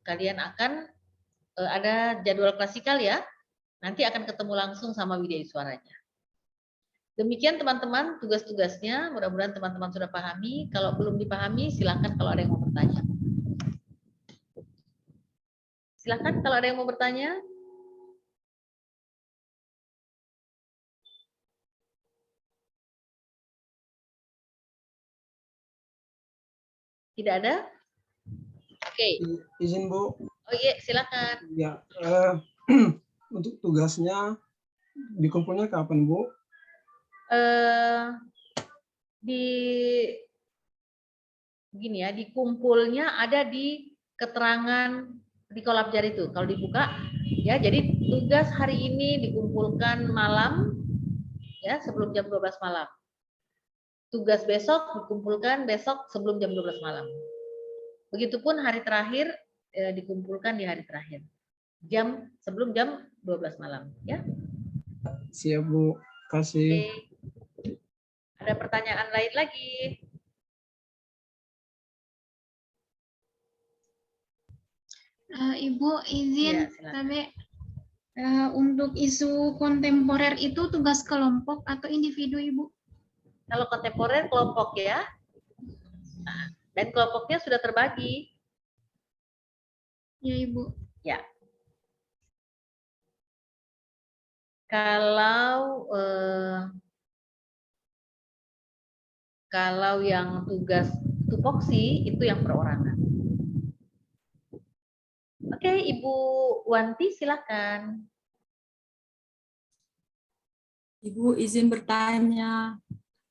[SPEAKER 1] kalian akan ada jadwal klasikal ya. Nanti akan ketemu langsung sama Widya Iswaranya. Demikian teman-teman tugas-tugasnya, mudah-mudahan teman-teman sudah pahami. Kalau belum dipahami, silakan kalau ada yang mau bertanya. Silakan kalau ada yang mau bertanya. Tidak ada? Oke.
[SPEAKER 3] Izin Bu.
[SPEAKER 1] Oh iya, silakan.
[SPEAKER 3] Ya, untuk tugasnya dikumpulnya kapan Bu?
[SPEAKER 1] Begini ya, dikumpulnya ada di keterangan di kolab jari itu. Kalau dibuka ya, jadi tugas hari ini dikumpulkan malam ya, sebelum jam 12 malam. Tugas besok dikumpulkan besok sebelum jam 12 malam. Begitupun hari terakhir dikumpulkan di hari terakhir. Sebelum jam 12 malam ya.
[SPEAKER 3] Siap Bu, kasih.
[SPEAKER 1] Oke. Ada pertanyaan lain lagi?
[SPEAKER 2] Ibu izin,
[SPEAKER 1] Ya,
[SPEAKER 2] tapi untuk isu kontemporer itu tugas kelompok atau individu Ibu?
[SPEAKER 1] Kalau kontemporer kelompok ya. Nah, dan kelompoknya sudah terbagi.
[SPEAKER 2] Ya Ibu.
[SPEAKER 1] Ya. Kalau yang tugas tupoksi itu yang perorangan. Oke, Ibu Wanti silakan.
[SPEAKER 4] Ibu izin bertanya.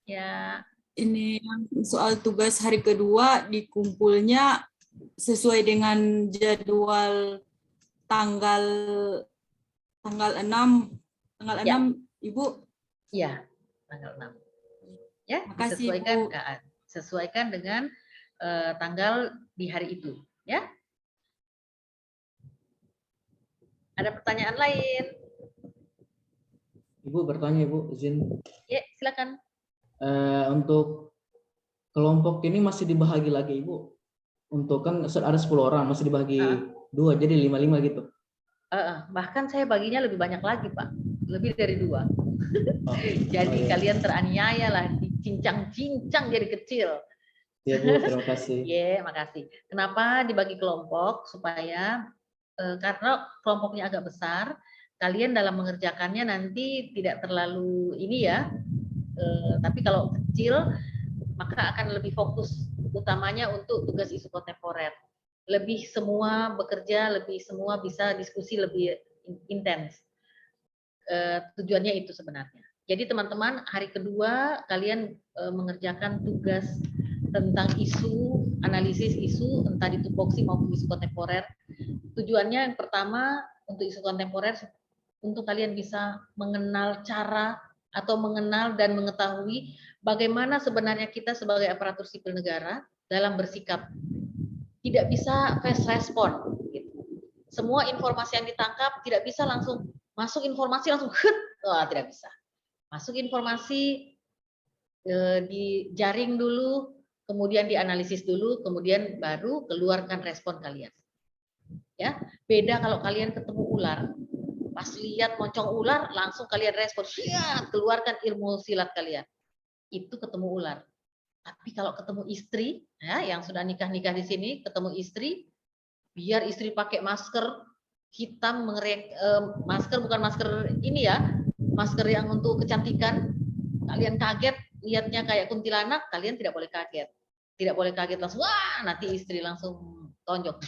[SPEAKER 1] Ya.
[SPEAKER 4] Ini soal tugas hari kedua dikumpulnya sesuai dengan jadwal tanggal 6
[SPEAKER 1] Ya.
[SPEAKER 4] Ibu.
[SPEAKER 1] Iya, tanggal 6. Ya,
[SPEAKER 4] Makasih,
[SPEAKER 1] sesuaikan dengan tanggal di hari itu, ya. Ada pertanyaan lain?
[SPEAKER 9] Ibu bertanya Ibu, izin.
[SPEAKER 1] Ya, silakan.
[SPEAKER 9] Untuk kelompok ini masih dibagi lagi Ibu. Untuk kan ada 10 orang, masih dibagi 2, jadi 5-5 gitu.
[SPEAKER 1] Bahkan saya baginya lebih banyak lagi Pak, lebih dari 2. Jadi kalian teraniaya lah, dicincang-cincang jadi kecil.
[SPEAKER 9] Ya Bu, terima kasih.
[SPEAKER 1] Ya, makasih. Kenapa dibagi kelompok? Supaya karena kelompoknya agak besar, kalian dalam mengerjakannya nanti tidak terlalu ini ya, tapi kalau kecil maka akan lebih fokus utamanya untuk tugas isu kontemporer. Lebih semua bekerja, lebih semua bisa diskusi lebih intens. Tujuannya itu sebenarnya. Jadi teman-teman, hari kedua kalian mengerjakan tugas tentang isu, analisis isu, entah di tupoksi maupun isu kontemporer. Tujuannya yang pertama untuk isu kontemporer, untuk kalian bisa mengenal cara atau mengenal dan mengetahui bagaimana sebenarnya kita sebagai aparatur sipil negara dalam bersikap. Tidak bisa fast respon. Gitu. Semua informasi yang ditangkap tidak bisa langsung masuk informasi langsung tidak bisa. Masuk informasi dijaring dulu, kemudian dianalisis dulu, kemudian baru keluarkan respon kalian. Ya, beda kalau kalian ketemu ular. Pas lihat moncong ular, langsung kalian respon, keluarkan ilmu silat kalian. Itu ketemu ular. Tapi kalau ketemu istri, ya, yang sudah nikah-nikah di sini, ketemu istri, biar istri pakai masker hitam, masker bukan masker ini ya, masker yang untuk kecantikan, kalian kaget, lihatnya kayak kuntilanak, kalian tidak boleh kaget. Tidak boleh kaget langsung, wah nanti istri langsung tonjok.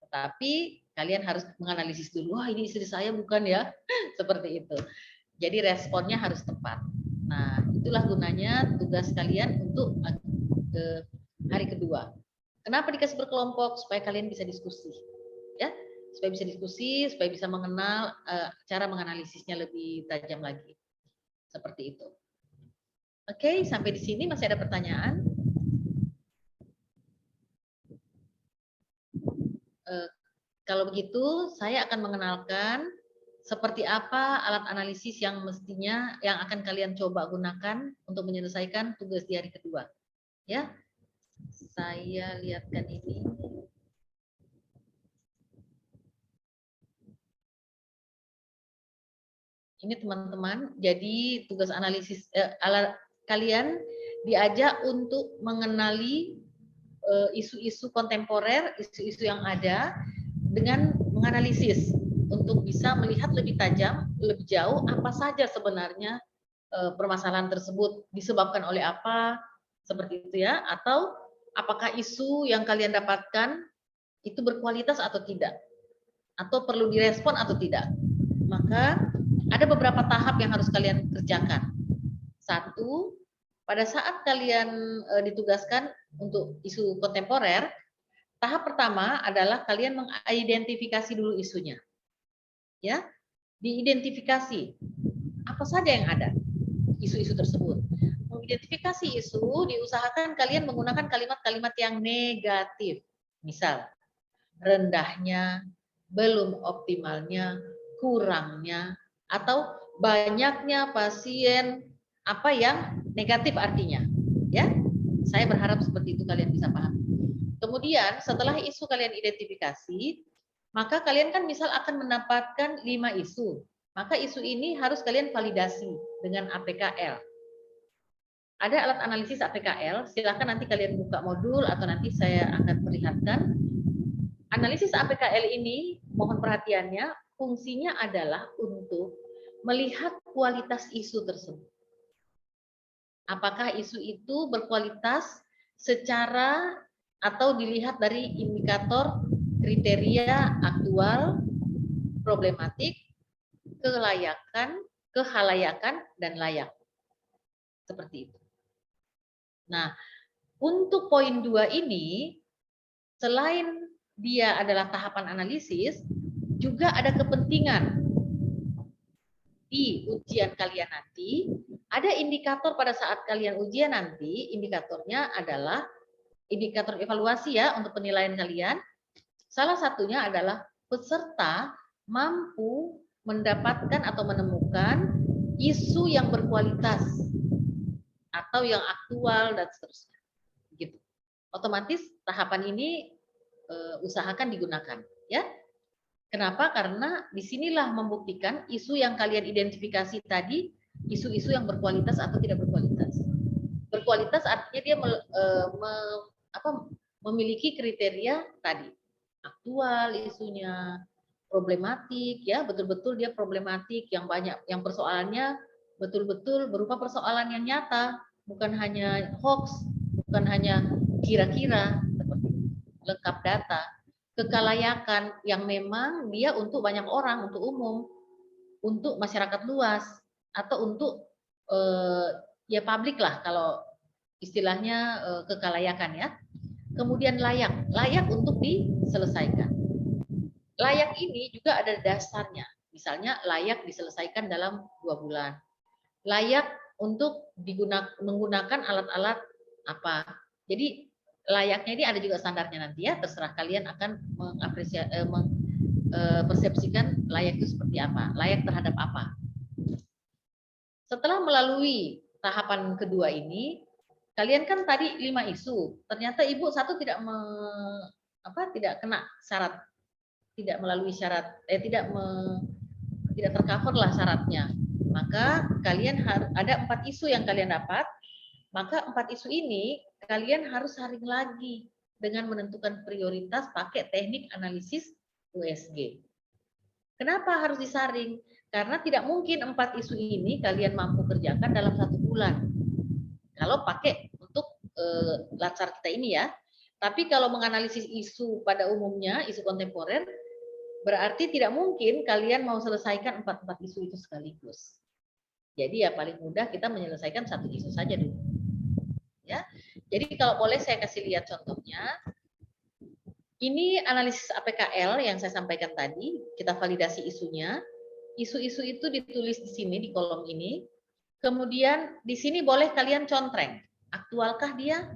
[SPEAKER 1] Tetapi kalian harus menganalisis dulu, wah ini istri saya bukan ya, seperti itu. Jadi responnya harus tepat. Nah, itulah gunanya tugas kalian untuk hari kedua. Kenapa dikasih berkelompok? Supaya kalian bisa diskusi. Ya, supaya bisa diskusi, supaya bisa mengenal cara menganalisisnya lebih tajam lagi. Seperti itu. Oke, sampai di sini masih ada pertanyaan? Kalau begitu, saya akan mengenalkan seperti apa alat analisis yang mestinya yang akan kalian coba gunakan untuk menyelesaikan tugas di hari kedua. Ya, saya lihatkan ini. Ini teman-teman, jadi tugas analisis alat kalian diajak untuk mengenali isu-isu kontemporer, isu-isu yang ada dengan menganalisis untuk bisa melihat lebih tajam, lebih jauh apa saja sebenarnya permasalahan tersebut disebabkan oleh apa, seperti itu ya, atau apakah isu yang kalian dapatkan itu berkualitas atau tidak, atau perlu direspon atau tidak. Maka ada beberapa tahap yang harus kalian kerjakan. Satu, pada saat kalian ditugaskan untuk isu kontemporer, tahap pertama adalah kalian mengidentifikasi dulu isunya. Ya, diidentifikasi apa saja yang ada isu-isu tersebut. Mengidentifikasi isu, diusahakan kalian menggunakan kalimat-kalimat yang negatif. Misal, rendahnya, belum optimalnya, kurangnya, atau banyaknya pasien, apa yang negatif artinya. Ya, saya berharap seperti itu kalian bisa paham. Kemudian setelah isu kalian identifikasi, maka kalian kan misal akan mendapatkan 5 isu. Maka isu ini harus kalian validasi dengan APKL. Ada alat analisis APKL, silakan nanti kalian buka modul atau nanti saya akan perlihatkan. Analisis APKL ini, mohon perhatiannya, fungsinya adalah untuk melihat kualitas isu tersebut. Apakah isu itu berkualitas secara atau dilihat dari indikator kriteria aktual, problematik, kelayakan, kehalayakan, dan layak. Seperti itu. Nah, untuk poin 2 ini, selain dia adalah tahapan analisis, juga ada kepentingan di ujian kalian nanti. Ada indikator pada saat kalian ujian nanti, indikatornya adalah indikator evaluasi ya untuk penilaian kalian. Salah satunya adalah peserta mampu mendapatkan atau menemukan isu yang berkualitas atau yang aktual dan seterusnya. Gitu. Otomatis tahapan ini usahakan digunakan, ya. Kenapa? Karena disinilah membuktikan isu yang kalian identifikasi tadi, isu-isu yang berkualitas atau tidak berkualitas. Berkualitas artinya dia memiliki kriteria tadi, aktual isunya, problematik, ya betul-betul dia problematik yang banyak, yang persoalannya betul-betul berupa persoalan yang nyata, bukan hanya hoax, bukan hanya kira-kira, lengkap data, kekalayakan yang memang dia untuk banyak orang, untuk umum, untuk masyarakat luas, atau untuk ya publik lah kalau istilahnya kekalayakan ya. Kemudian layak untuk diselesaikan. Layak ini juga ada dasarnya, misalnya layak diselesaikan dalam 2 bulan. Layak untuk menggunakan alat-alat apa. Jadi layaknya ini ada juga standarnya nanti ya, terserah kalian akan persepsikan layak itu seperti apa, layak terhadap apa. Setelah melalui tahapan kedua ini, kalian kan tadi 5 isu, ternyata Ibu satu tidak tidak kena syarat, tidak melalui syarat, tidak tercover lah syaratnya. Maka kalian harus ada 4 isu yang kalian dapat, maka 4 isu ini kalian harus saring lagi dengan menentukan prioritas pakai teknik analisis USG. Kenapa harus disaring? Karena tidak mungkin 4 isu ini kalian mampu kerjakan dalam 1 bulan. Kalau pakai untuk latsar kita ini ya. Tapi kalau menganalisis isu pada umumnya, isu kontemporer, berarti tidak mungkin kalian mau selesaikan 4 isu itu sekaligus. Jadi ya paling mudah kita menyelesaikan 1 isu saja dulu. Ya. Jadi kalau boleh saya kasih lihat contohnya. Ini analisis APKL yang saya sampaikan tadi, kita validasi isunya. Isu-isu itu ditulis di sini di kolom ini. Kemudian di sini boleh kalian contreng. Aktualkah dia?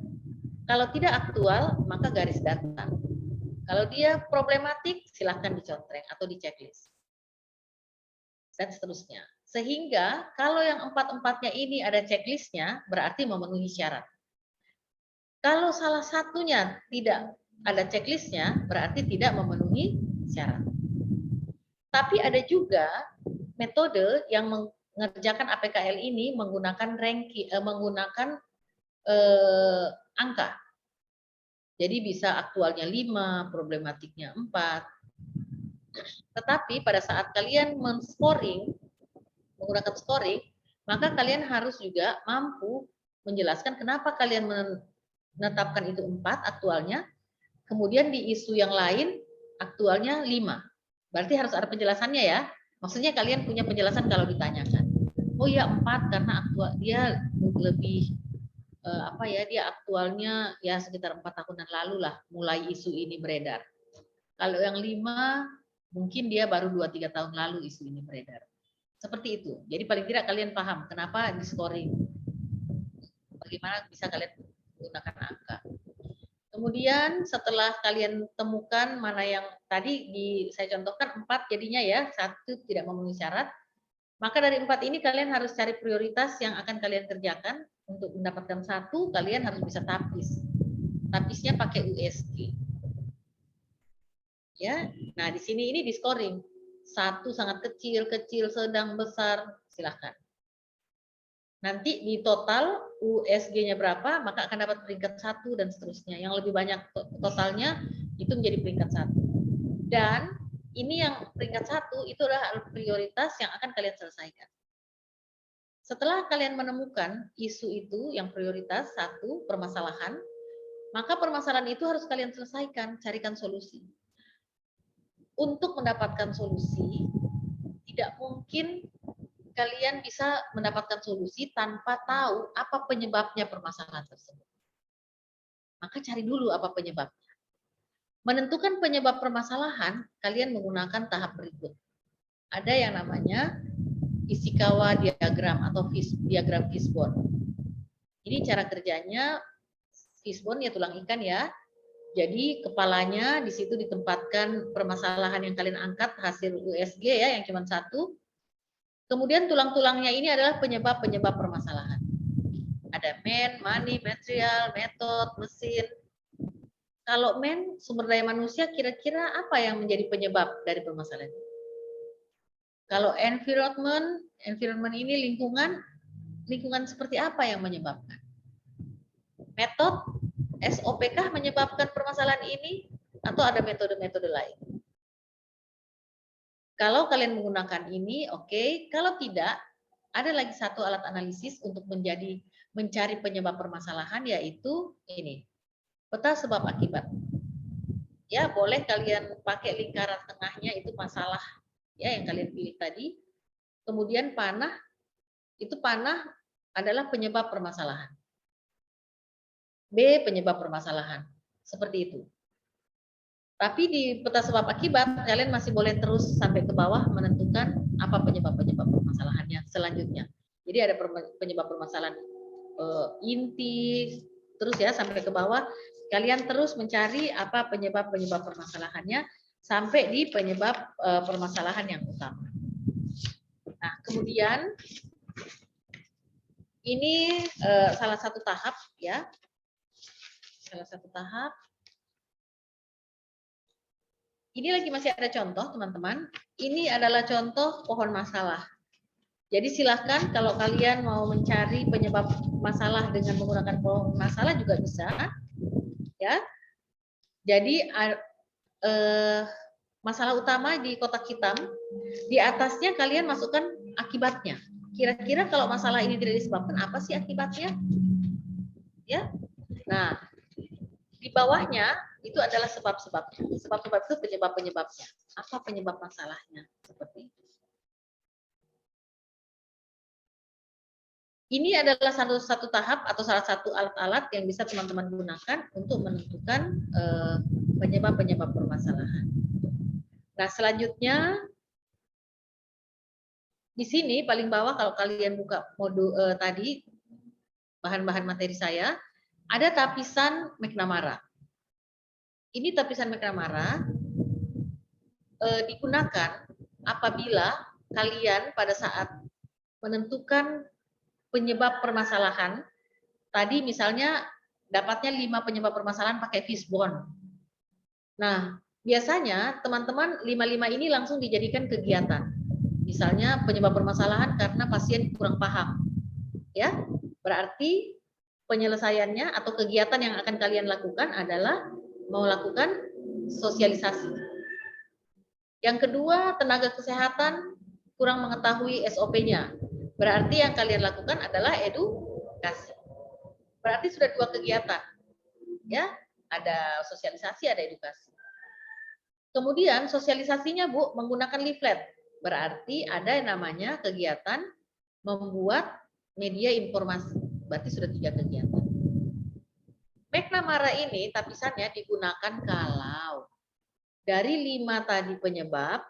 [SPEAKER 1] Kalau tidak aktual, maka garis data. Kalau dia problematik, silahkan dicontreng atau di checklist. Dan seterusnya. Sehingga kalau yang 4-4-nya ini ada checklistnya, berarti memenuhi syarat. Kalau salah satunya tidak ada checklistnya, berarti tidak memenuhi syarat. Tapi ada juga metode yang mengerjakan APKL ini menggunakan ranking, menggunakan angka. Jadi bisa aktualnya 5, problematiknya 4. Tetapi pada saat kalian men-scoring, menggunakan scoring, maka kalian harus juga mampu menjelaskan kenapa kalian menetapkan itu 4 aktualnya, kemudian di isu yang lain aktualnya 5. Berarti harus ada penjelasannya ya. Maksudnya kalian punya penjelasan kalau ditanyakan. Oh ya 4 karena aktual dia lebih dia aktualnya ya sekitar 4 tahunan lalu lah mulai isu ini beredar. Kalau yang 5 mungkin dia baru 2-3 tahun lalu isu ini beredar. Seperti itu. Jadi paling tidak kalian paham kenapa di scoring. Bagaimana bisa kalian menggunakan angka. Kemudian setelah kalian temukan mana yang tadi saya contohkan 4 jadinya ya, 1 tidak memenuhi syarat, maka dari 4 ini kalian harus cari prioritas yang akan kalian kerjakan. Untuk mendapatkan 1, kalian harus bisa tapis. Tapisnya pakai USG. Ya, nah di sini ini di scoring. 1 sangat kecil, sedang, besar, silahkan. Nanti di total USG-nya berapa, maka akan dapat peringkat 1 dan seterusnya. Yang lebih banyak totalnya itu menjadi peringkat 1. Dan ini yang peringkat 1 itu adalah prioritas yang akan kalian selesaikan. Setelah kalian menemukan isu itu yang prioritas 1 permasalahan, maka permasalahan itu harus kalian selesaikan, carikan solusi. Untuk mendapatkan solusi, tidak mungkin kalian bisa mendapatkan solusi tanpa tahu apa penyebabnya permasalahan tersebut. Maka cari dulu apa penyebabnya. Menentukan penyebab permasalahan, kalian menggunakan tahap berikut. Ada yang namanya Ishikawa diagram atau diagram fishbone. Ini cara kerjanya fishbone ya tulang ikan ya. Jadi kepalanya di situ ditempatkan permasalahan yang kalian angkat hasil USG ya yang cuma 1. Kemudian tulang-tulangnya ini adalah penyebab-penyebab permasalahan. Ada man, money, material, method, mesin. Kalau man, sumber daya manusia, kira-kira apa yang menjadi penyebab dari permasalahan ini? Kalau environment ini lingkungan seperti apa yang menyebabkan? Metode, SOP kah menyebabkan permasalahan ini? Atau ada metode-metode lain? Kalau kalian menggunakan ini, oke. Kalau tidak, ada lagi satu alat analisis untuk mencari penyebab permasalahan, yaitu ini, peta sebab akibat. Ya, boleh kalian pakai lingkaran tengahnya itu masalah ya yang kalian pilih tadi. Kemudian panah, itu panah adalah penyebab permasalahan. B, penyebab permasalahan. Seperti itu. Tapi di peta sebab akibat, kalian masih boleh terus sampai ke bawah menentukan apa penyebab-penyebab permasalahannya selanjutnya. Jadi ada penyebab permasalahan inti, terus ya sampai ke bawah. Kalian terus mencari apa penyebab-penyebab permasalahannya sampai di penyebab permasalahan yang utama. Nah, kemudian ini salah satu tahap ya. Salah satu tahap. Ini lagi masih ada contoh, teman-teman. Ini adalah contoh pohon masalah. Jadi silahkan kalau kalian mau mencari penyebab masalah dengan menggunakan pohon masalah juga bisa. Ya. Jadi masalah utama di kotak hitam, di atasnya kalian masukkan akibatnya. Kira-kira kalau masalah ini tidak disebabkan, apa sih akibatnya? Ya. Nah, di bawahnya itu adalah sebab-sebabnya. Sebab-sebab itu penyebab-penyebabnya. Apa penyebab masalahnya? Seperti itu. Ini adalah satu tahap atau salah satu alat-alat yang bisa teman-teman gunakan untuk menentukan penyebab-penyebab permasalahan. Nah, selanjutnya di sini paling bawah kalau kalian buka modul tadi bahan-bahan materi saya, ada tapisan McNamara. Ini tapisan McNamara digunakan apabila kalian pada saat menentukan penyebab permasalahan, tadi misalnya dapatnya 5 penyebab permasalahan pakai fishbone. Nah, biasanya teman-teman 5 ini langsung dijadikan kegiatan. Misalnya penyebab permasalahan karena pasien kurang paham. Ya, berarti penyelesaiannya atau kegiatan yang akan kalian lakukan adalah melakukan sosialisasi. Yang kedua, tenaga kesehatan kurang mengetahui SOP-nya. Berarti yang kalian lakukan adalah edukasi. Berarti sudah 2 kegiatan. Ya, ada sosialisasi, ada edukasi. Kemudian sosialisasinya, Bu, menggunakan leaflet. Berarti ada yang namanya kegiatan membuat media informasi. Berarti sudah 3 kegiatan. McNamara ini tapisannya digunakan kalau dari 5 tadi penyebab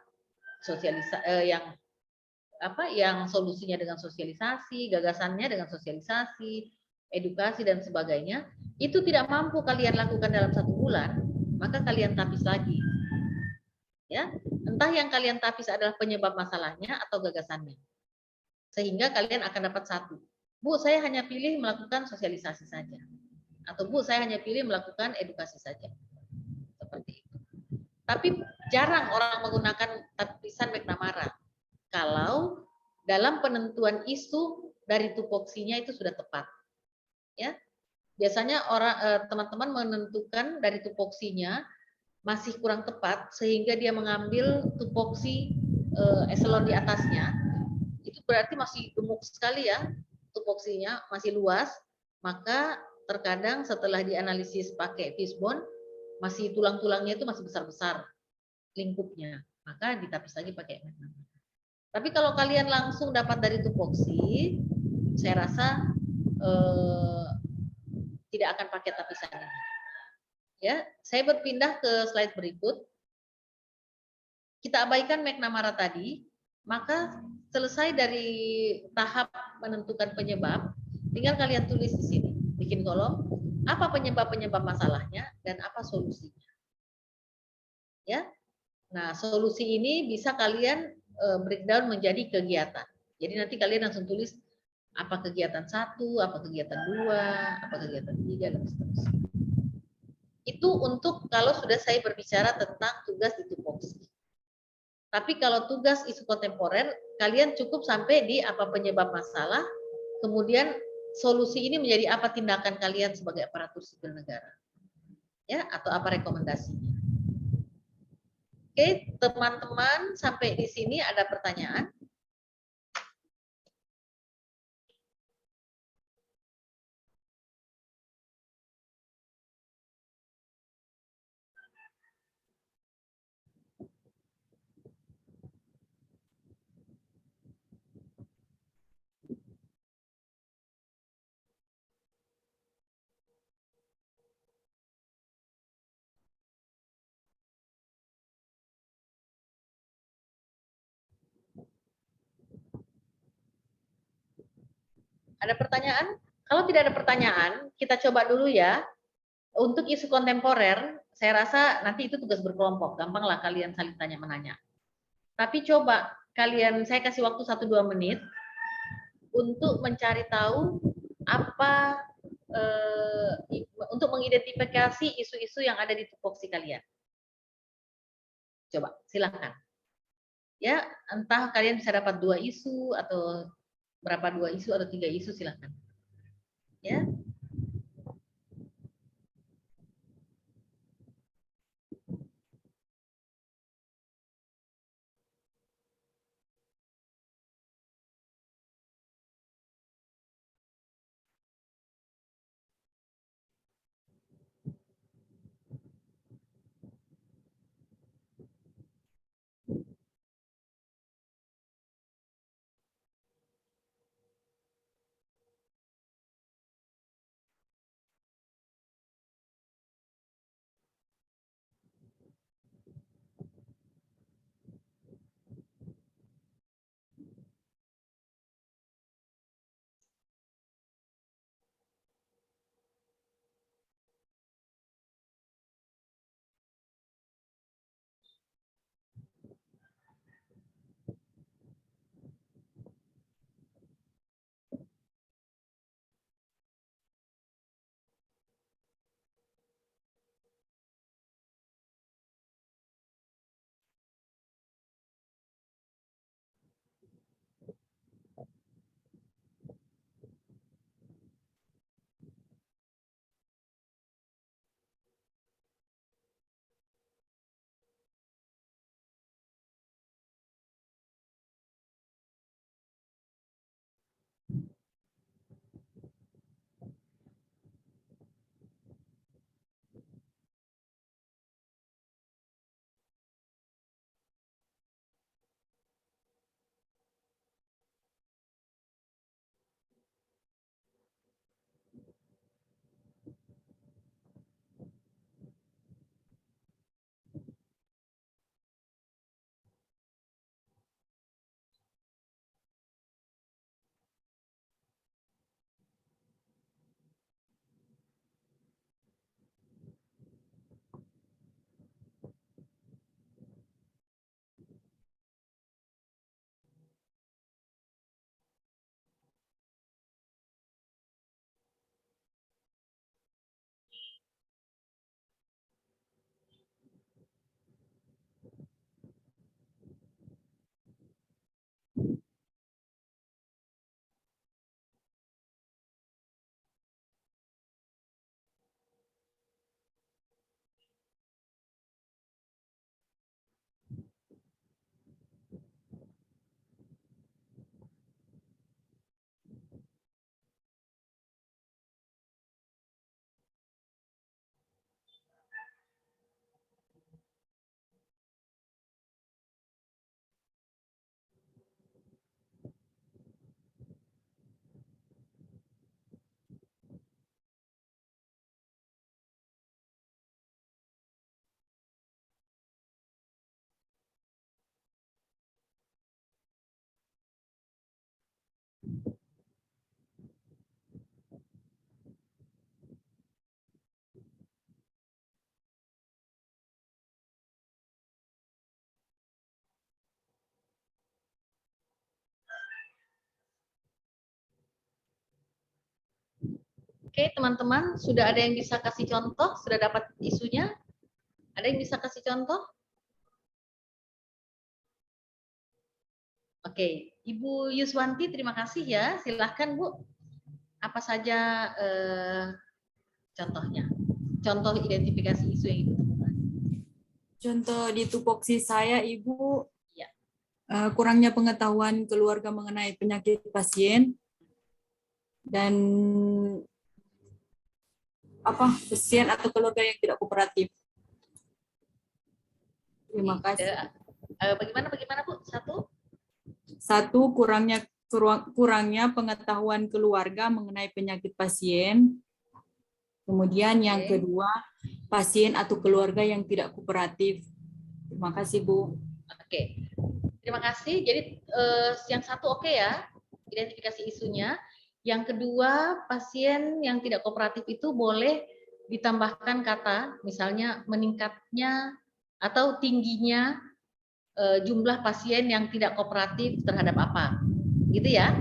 [SPEAKER 1] yang solusinya dengan sosialisasi, gagasannya dengan sosialisasi, edukasi dan sebagainya, itu tidak mampu kalian lakukan dalam 1 bulan, maka kalian tapis lagi. Ya, entah yang kalian tapis adalah penyebab masalahnya atau gagasannya. Sehingga kalian akan dapat 1. Bu, saya hanya pilih melakukan sosialisasi saja. Atau Bu, saya hanya pilih melakukan edukasi saja. Seperti itu. Tapi jarang orang menggunakan tapisan McNamara. Kalau dalam penentuan isu dari tupoksinya itu sudah tepat. Ya. Biasanya teman-teman menentukan dari tupoksinya masih kurang tepat sehingga dia mengambil tupoksi eselon di atasnya. Itu berarti masih gemuk sekali ya. Tupoksinya masih luas, maka terkadang setelah dianalisis pakai fishbone, masih tulang-tulangnya itu masih besar-besar lingkupnya, maka ditapis lagi pakai McNamara. Tapi kalau kalian langsung dapat dari tupoksi, saya rasa tidak akan pakai tapisan ini. Ya, saya berpindah ke slide berikut. Kita abaikan McNamara tadi, maka selesai dari tahap menentukan penyebab, tinggal kalian tulis di sini, bikin kolom, apa penyebab-penyebab masalahnya dan apa solusinya. Ya, nah solusi ini bisa kalian breakdown menjadi kegiatan. Jadi nanti kalian langsung tulis apa kegiatan 1, apa kegiatan 2, apa kegiatan 3 dan seterusnya. Itu untuk kalau sudah saya berbicara tentang tugas di tupoksi. Tapi kalau tugas isu kontemporer, kalian cukup sampai di apa penyebab masalah, kemudian solusi ini menjadi apa tindakan kalian sebagai aparatur sipil negara. Ya, atau apa rekomendasinya. Oke, teman-teman, sampai di sini ada pertanyaan? Ada pertanyaan? Kalau tidak ada pertanyaan, kita coba dulu ya. Untuk isu kontemporer, saya rasa nanti itu tugas berkelompok. Gampanglah kalian saling tanya-menanya. Tapi coba kalian, saya kasih waktu 1-2 menit untuk mencari tahu apa, untuk mengidentifikasi isu-isu yang ada di tupoksi kalian. Coba, silakan. Ya, entah kalian bisa dapat 2 isu atau berapa 2 isu atau 3 isu, silakan. Ya. Oke, teman-teman, sudah ada yang bisa kasih contoh? Sudah dapat isunya? Ada yang bisa kasih contoh? Oke, Ibu Yuswanti, terima kasih ya. Silahkan, Bu. Apa saja contohnya? Contoh identifikasi isu yang Ibu temukan.
[SPEAKER 4] Contoh di tupoksi saya, Ibu,
[SPEAKER 1] Ya.
[SPEAKER 4] Kurangnya pengetahuan keluarga mengenai penyakit pasien dan pasien atau keluarga yang tidak kooperatif. Terima kasih.
[SPEAKER 1] Bagaimana Bu?
[SPEAKER 4] Satu, kurangnya pengetahuan keluarga mengenai penyakit pasien. Kemudian yang kedua, pasien atau keluarga yang tidak kooperatif. Terima kasih, Bu.
[SPEAKER 1] Oke. Terima kasih. Jadi yang satu oke ya, identifikasi isunya. Yang kedua, pasien yang tidak kooperatif itu boleh ditambahkan kata, misalnya meningkatnya atau tingginya jumlah pasien yang tidak kooperatif terhadap apa, gitu ya.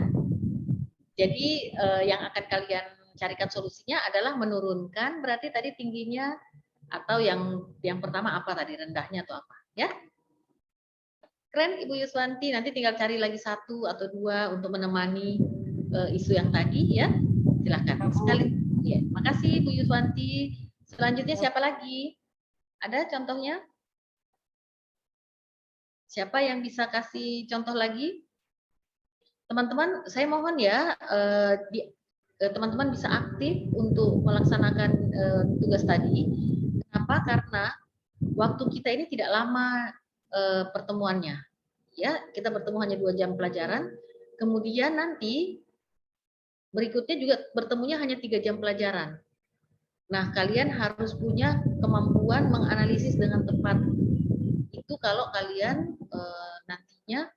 [SPEAKER 1] Jadi yang akan kalian carikan solusinya adalah menurunkan, berarti tadi tingginya, atau yang pertama apa tadi, rendahnya atau apa, ya. Keren Ibu Yuswanti, nanti tinggal cari lagi 1 atau 2 untuk menemani isu yang tadi ya. Silakan. Sekali. Ya, makasih Bu Yuswanti. Selanjutnya siapa lagi? Ada contohnya? Siapa yang bisa kasih contoh lagi? Teman-teman, saya mohon ya, teman-teman bisa aktif untuk melaksanakan tugas tadi. Kenapa? Karena waktu kita ini tidak lama pertemuannya. Ya, kita bertemu hanya 2 jam pelajaran. Kemudian nanti berikutnya juga bertemunya hanya 3 jam pelajaran. Nah, kalian harus punya kemampuan menganalisis dengan tepat. Itu kalau kalian nantinya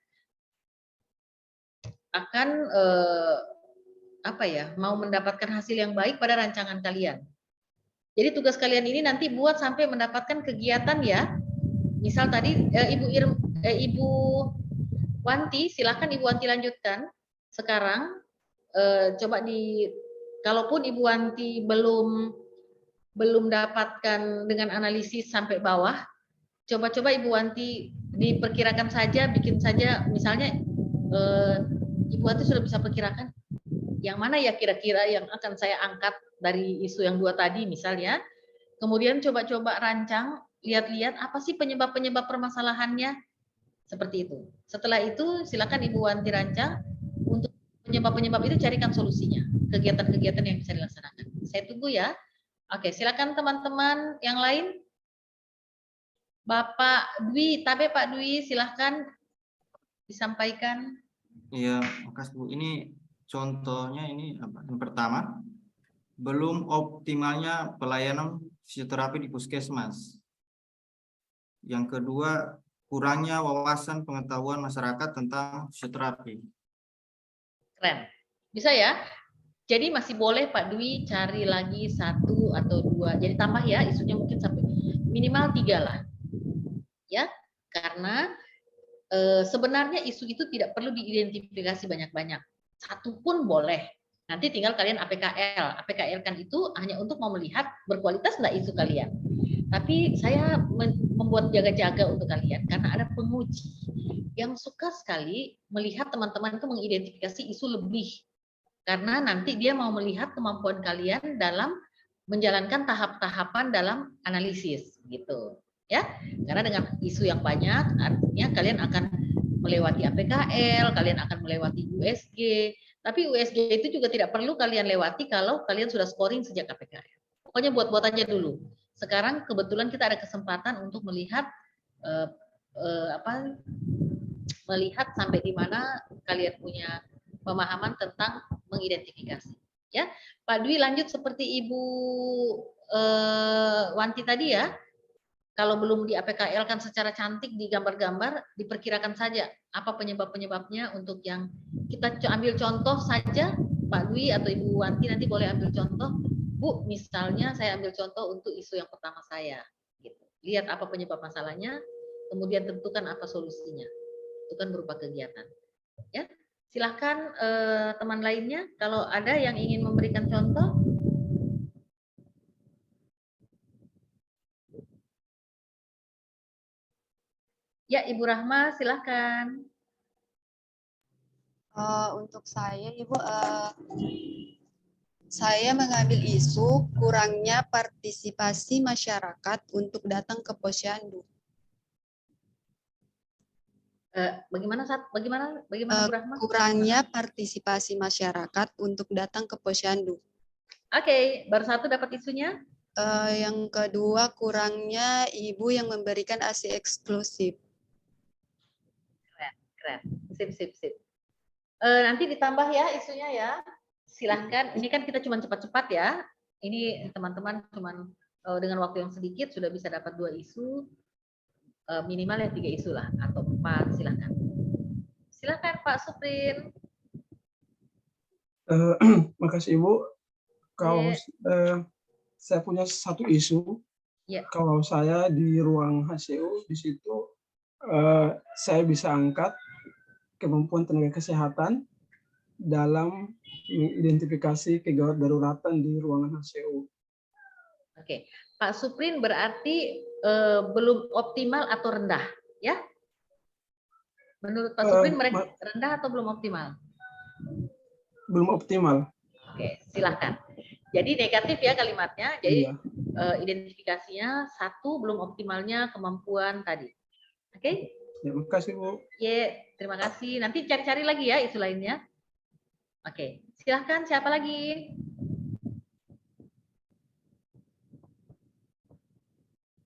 [SPEAKER 1] akan mau mendapatkan hasil yang baik pada rancangan kalian. Jadi tugas kalian ini nanti buat sampai mendapatkan kegiatan ya. Misal tadi Ibu Wanti, silakan Ibu Wanti lanjutkan. Sekarang coba kalaupun Ibu Wanti belum dapatkan dengan analisis sampai bawah, coba-coba Ibu Wanti diperkirakan saja, bikin saja, misalnya Ibu Wanti sudah bisa perkirakan yang mana ya kira-kira yang akan saya angkat dari isu yang 2 tadi misalnya. Kemudian coba-coba rancang, lihat-lihat apa sih penyebab-penyebab permasalahannya, seperti itu. Setelah itu silakan Ibu Wanti rancang, untuk penyebab-penyebab itu carikan solusinya, kegiatan-kegiatan yang bisa dilaksanakan. Saya tunggu ya. Oke, silakan teman-teman yang lain. Bapak Dwi, Pak Dwi, silahkan disampaikan.
[SPEAKER 7] Iya, makasih Bu. Ini contohnya ini apa? Yang pertama, belum optimalnya pelayanan fisioterapi di puskesmas. Yang kedua, kurangnya wawasan pengetahuan masyarakat tentang fisioterapi.
[SPEAKER 1] Keren. Bisa ya? Jadi masih boleh Pak Dwi cari lagi 1 atau 2. Jadi tambah ya, isunya mungkin sampai minimal 3 lah. Ya, karena sebenarnya isu itu tidak perlu diidentifikasi banyak-banyak. 1 pun boleh. Nanti tinggal kalian APKL. APKL kan itu hanya untuk mau melihat berkualitas enggak isu kalian. Tapi saya membuat jaga-jaga untuk kalian karena ada penguji yang suka sekali melihat teman-teman itu mengidentifikasi isu lebih. Karena nanti dia mau melihat kemampuan kalian dalam menjalankan tahap-tahapan dalam analisis gitu. Ya, karena dengan isu yang banyak artinya kalian akan melewati APKL, kalian akan melewati USG, tapi USG itu juga tidak perlu kalian lewati kalau kalian sudah scoring sejak APKL. Pokoknya buat-buat aja dulu. Sekarang kebetulan kita ada kesempatan untuk melihat melihat sampai di mana kalian punya pemahaman tentang mengidentifikasi. Ya, Pak Dwi lanjut seperti Ibu Wanti tadi ya. Kalau belum di APKL kan secara cantik di gambar-gambar, diperkirakan saja apa penyebab-penyebabnya untuk yang kita ambil contoh saja, Pak Dwi atau Ibu Wanti nanti boleh ambil contoh. Bu, misalnya saya ambil contoh untuk isu yang pertama saya. Gitu. Lihat apa penyebab masalahnya, kemudian tentukan apa solusinya. Itu kan berupa kegiatan. Ya, silahkan teman lainnya kalau ada yang ingin memberikan contoh. Ya, Ibu Rahma, silahkan.
[SPEAKER 8] Untuk saya, Ibu, saya mengambil isu kurangnya partisipasi masyarakat untuk datang ke posyandu.
[SPEAKER 1] Bagaimana Bu Rahma?
[SPEAKER 8] Kurangnya partisipasi masyarakat untuk datang ke posyandu.
[SPEAKER 1] Oke, baru satu dapat isunya.
[SPEAKER 8] Yang kedua, kurangnya ibu yang memberikan ASI eksklusif.
[SPEAKER 1] Keren. Sip. Nanti ditambah ya isunya ya. Silahkan. Ini kan kita cuma cepat-cepat ya. Ini teman-teman cuma dengan waktu yang sedikit sudah bisa dapat 2 isu. Minimal ya 3 isu lah atau 4. Silahkan Pak Suprin.
[SPEAKER 3] Makasih Ibu. Kalau saya punya satu isu, kalau saya di ruang HCU di situ saya bisa angkat kemampuan tenaga kesehatan dalam mengidentifikasi kegawat daruratan di ruangan HCU.
[SPEAKER 1] Oke, Pak Suprin berarti belum optimal atau rendah, ya? Menurut Pak Suprin mereka rendah atau belum optimal?
[SPEAKER 3] Belum optimal.
[SPEAKER 1] Oke, silahkan. Jadi negatif ya kalimatnya. Jadi identifikasinya 1 belum optimalnya kemampuan tadi. Oke?
[SPEAKER 3] Terima kasih Bu.
[SPEAKER 1] Terima kasih. Nanti cari-cari lagi ya isu lainnya. Oke, silahkan siapa lagi?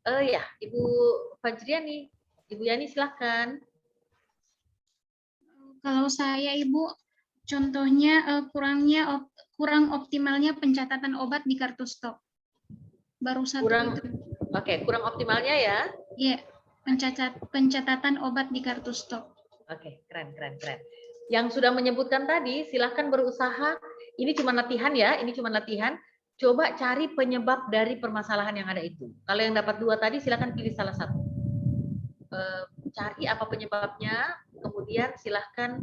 [SPEAKER 1] Ya, Ibu Fajriani. Ibu Yani silahkan.
[SPEAKER 2] Kalau saya Ibu, contohnya kurang optimalnya pencatatan obat di kartu stok. Baru satu itu.
[SPEAKER 1] Oke, kurang optimalnya ya?
[SPEAKER 2] Iya, pencatatan obat di kartu stok.
[SPEAKER 1] Oke, keren. Yang sudah menyebutkan tadi, silahkan berusaha. Ini cuma latihan ya, Coba cari penyebab dari permasalahan yang ada itu. Kalau yang dapat 2 tadi, silahkan pilih salah satu. Cari apa penyebabnya, kemudian silahkan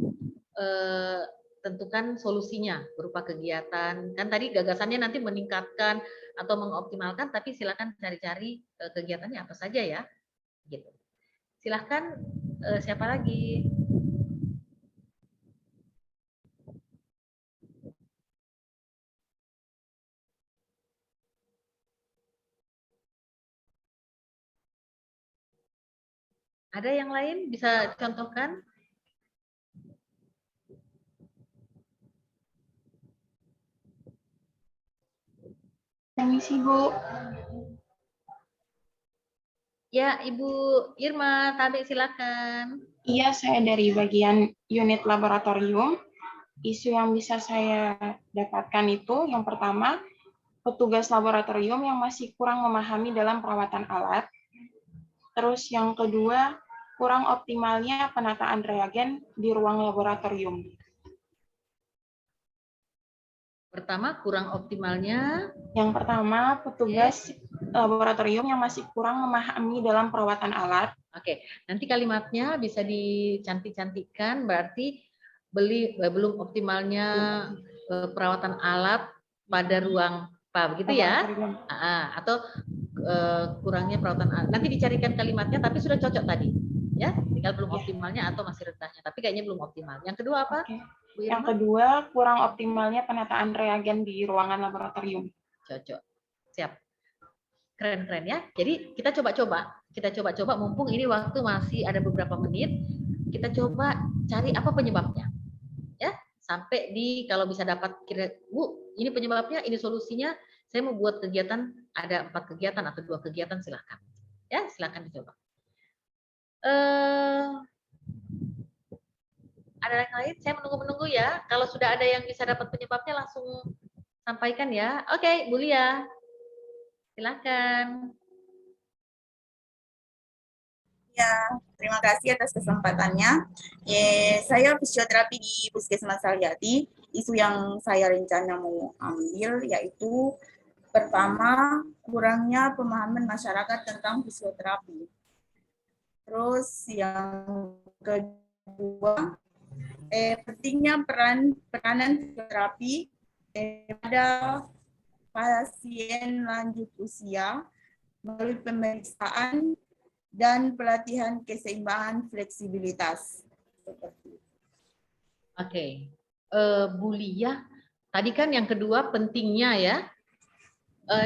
[SPEAKER 1] tentukan solusinya berupa kegiatan. Kan tadi gagasannya nanti meningkatkan atau mengoptimalkan, tapi silahkan cari-cari kegiatannya apa saja ya. Gitu. Silahkan siapa lagi? Ada yang lain bisa contohkan?
[SPEAKER 6] Permisi Bu.
[SPEAKER 1] Ya, Ibu Irma, tadi silakan.
[SPEAKER 6] Iya, saya dari bagian unit laboratorium. Isu yang bisa saya dapatkan itu, yang pertama, petugas laboratorium yang masih kurang memahami dalam perawatan alat. Terus yang kedua, kurang optimalnya penataan reagen di ruang laboratorium.
[SPEAKER 1] Pertama, kurang optimalnya.
[SPEAKER 6] Yang pertama, petugas laboratorium yang masih kurang memahami dalam perawatan alat.
[SPEAKER 1] Oke, nanti kalimatnya bisa dicantik-cantikkan, berarti belum optimalnya perawatan alat pada ruang begitu ya? Atau kurangnya perawatan alat. Nanti dicarikan kalimatnya, tapi sudah cocok tadi, ya? Tinggal belum optimalnya atau masih rendahnya, tapi kayaknya belum optimal. Yang kedua apa?
[SPEAKER 6] Yang kedua, kurang optimalnya penataan reagen di ruangan laboratorium.
[SPEAKER 1] Cocok, siap. Keren ya. Jadi kita coba-coba mumpung ini waktu masih ada beberapa menit, kita coba cari apa penyebabnya. Ya, sampai kalau bisa dapat Bu, ini penyebabnya, ini solusinya, saya mau buat kegiatan, ada 4 kegiatan atau 2 kegiatan, silahkan. Ya, silahkan dicoba. Ada yang lain? Saya menunggu ya. Kalau sudah ada yang bisa dapat penyebabnya langsung sampaikan ya. Oke, Bu Lia. Silakan.
[SPEAKER 5] Ya, terima kasih atas kesempatannya. Saya fisioterapi di Puskesmas Saljati. Isu yang saya rencana mau ambil yaitu pertama, kurangnya pemahaman masyarakat tentang fisioterapi. Terus yang kedua, pentingnya peranan fisioterapi pada pasien lanjut usia melalui pemeriksaan dan pelatihan keseimbangan fleksibilitas.
[SPEAKER 1] Oke, Bu Lia, tadi kan yang kedua pentingnya ya.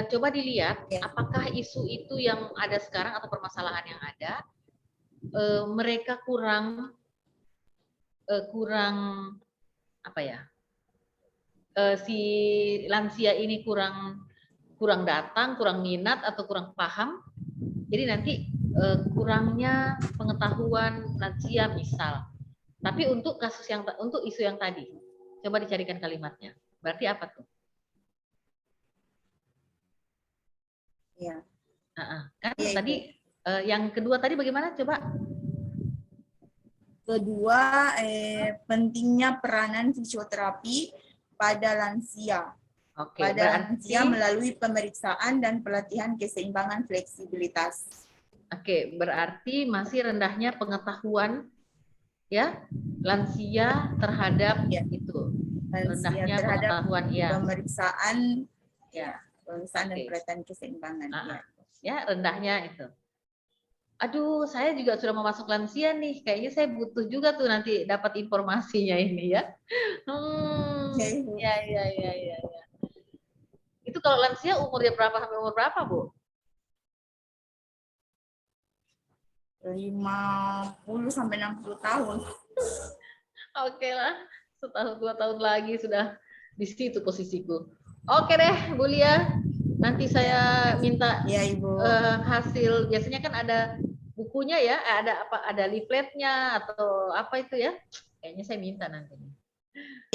[SPEAKER 1] Coba dilihat apakah isu itu yang ada sekarang atau permasalahan yang ada mereka kurang kurang apa ya? Si lansia ini kurang datang, kurang minat atau kurang paham. Jadi nanti kurangnya pengetahuan lansia misal. Tapi untuk untuk isu yang tadi, coba dicarikan kalimatnya. Berarti apa tuh?
[SPEAKER 5] Ya.
[SPEAKER 1] Kan
[SPEAKER 5] ya,
[SPEAKER 1] tadi yang kedua tadi bagaimana? Coba.
[SPEAKER 5] Kedua, pentingnya peranan fisioterapi pada lansia.
[SPEAKER 1] Oke,
[SPEAKER 5] pada lansia melalui pemeriksaan dan pelatihan keseimbangan fleksibilitas.
[SPEAKER 1] Oke, berarti masih rendahnya pengetahuan ya lansia terhadap itu. Rendahnya pengetahuan ya.
[SPEAKER 5] Pemeriksaan
[SPEAKER 1] pemeriksaan
[SPEAKER 5] dan pelatihan keseimbangan
[SPEAKER 1] ya rendahnya itu. Aduh, saya juga sudah mau masuk lansia nih. Kayaknya saya butuh juga tuh nanti dapat informasinya ini ya. Ya. Itu kalau lansia umurnya berapa sampai umur berapa, Bu?
[SPEAKER 5] 50 sampai 60 tahun.
[SPEAKER 1] Oke lah, setahun 2 tahun lagi sudah di situ posisiku. Oke deh, Bu Lia. Nanti saya minta
[SPEAKER 5] Ibu.
[SPEAKER 1] Hasil. Biasanya kan ada bukunya ya, ada leafletnya atau apa itu ya? Kayaknya saya minta nanti.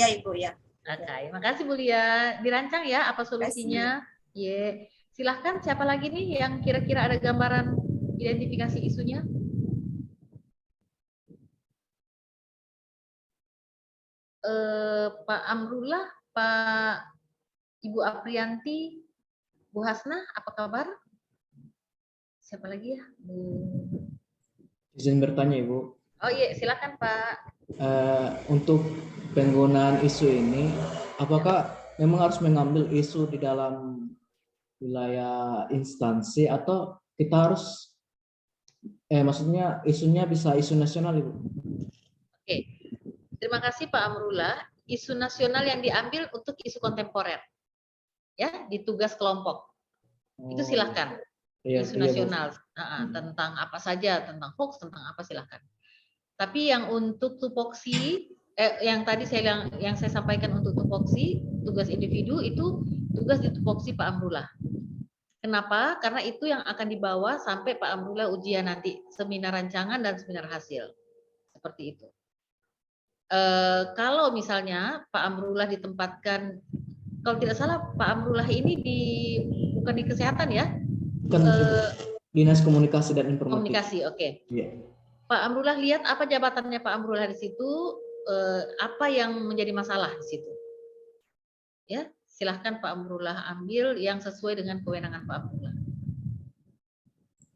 [SPEAKER 5] Ya Ibu ya.
[SPEAKER 1] Oke, makasih Bu Lia. Dirancang ya apa solusinya? Silahkan siapa lagi nih yang kira-kira ada gambaran identifikasi isunya? Pak Amrullah, Pak Ibu Aprianti, Bu Hasna, apa kabar? Siapa lagi ya?
[SPEAKER 9] Izin bertanya Ibu.
[SPEAKER 1] Oh iya, silakan Pak.
[SPEAKER 9] Untuk penggunaan isu ini, apakah memang harus mengambil isu di dalam wilayah instansi atau kita harus, maksudnya isunya bisa isu nasional Ibu?
[SPEAKER 1] Oke, terima kasih Pak Amrullah. Isu nasional yang diambil untuk isu kontemporer, ya di tugas kelompok. Itu silahkan. Isu nasional tentang apa saja, tentang hoax, tentang apa silahkan. Tapi yang untuk tupoksi, yang tadi yang saya sampaikan untuk tupoksi, tugas individu itu tugas di tupoksi Pak Amrullah. Kenapa? Karena itu yang akan dibawa sampai Pak Amrullah ujian nanti, seminar rancangan dan seminar hasil. Seperti itu. Kalau misalnya Pak Amrullah ditempatkan, kalau tidak salah Pak Amrullah ini bukan di kesehatan ya?
[SPEAKER 9] Bukan, Dinas Komunikasi dan Informatika.
[SPEAKER 1] Komunikasi, oke. Pak Amrullah lihat apa jabatannya Pak Amrullah di situ, apa yang menjadi masalah di situ. Ya, silahkan Pak Amrullah ambil yang sesuai dengan kewenangan Pak Amrullah.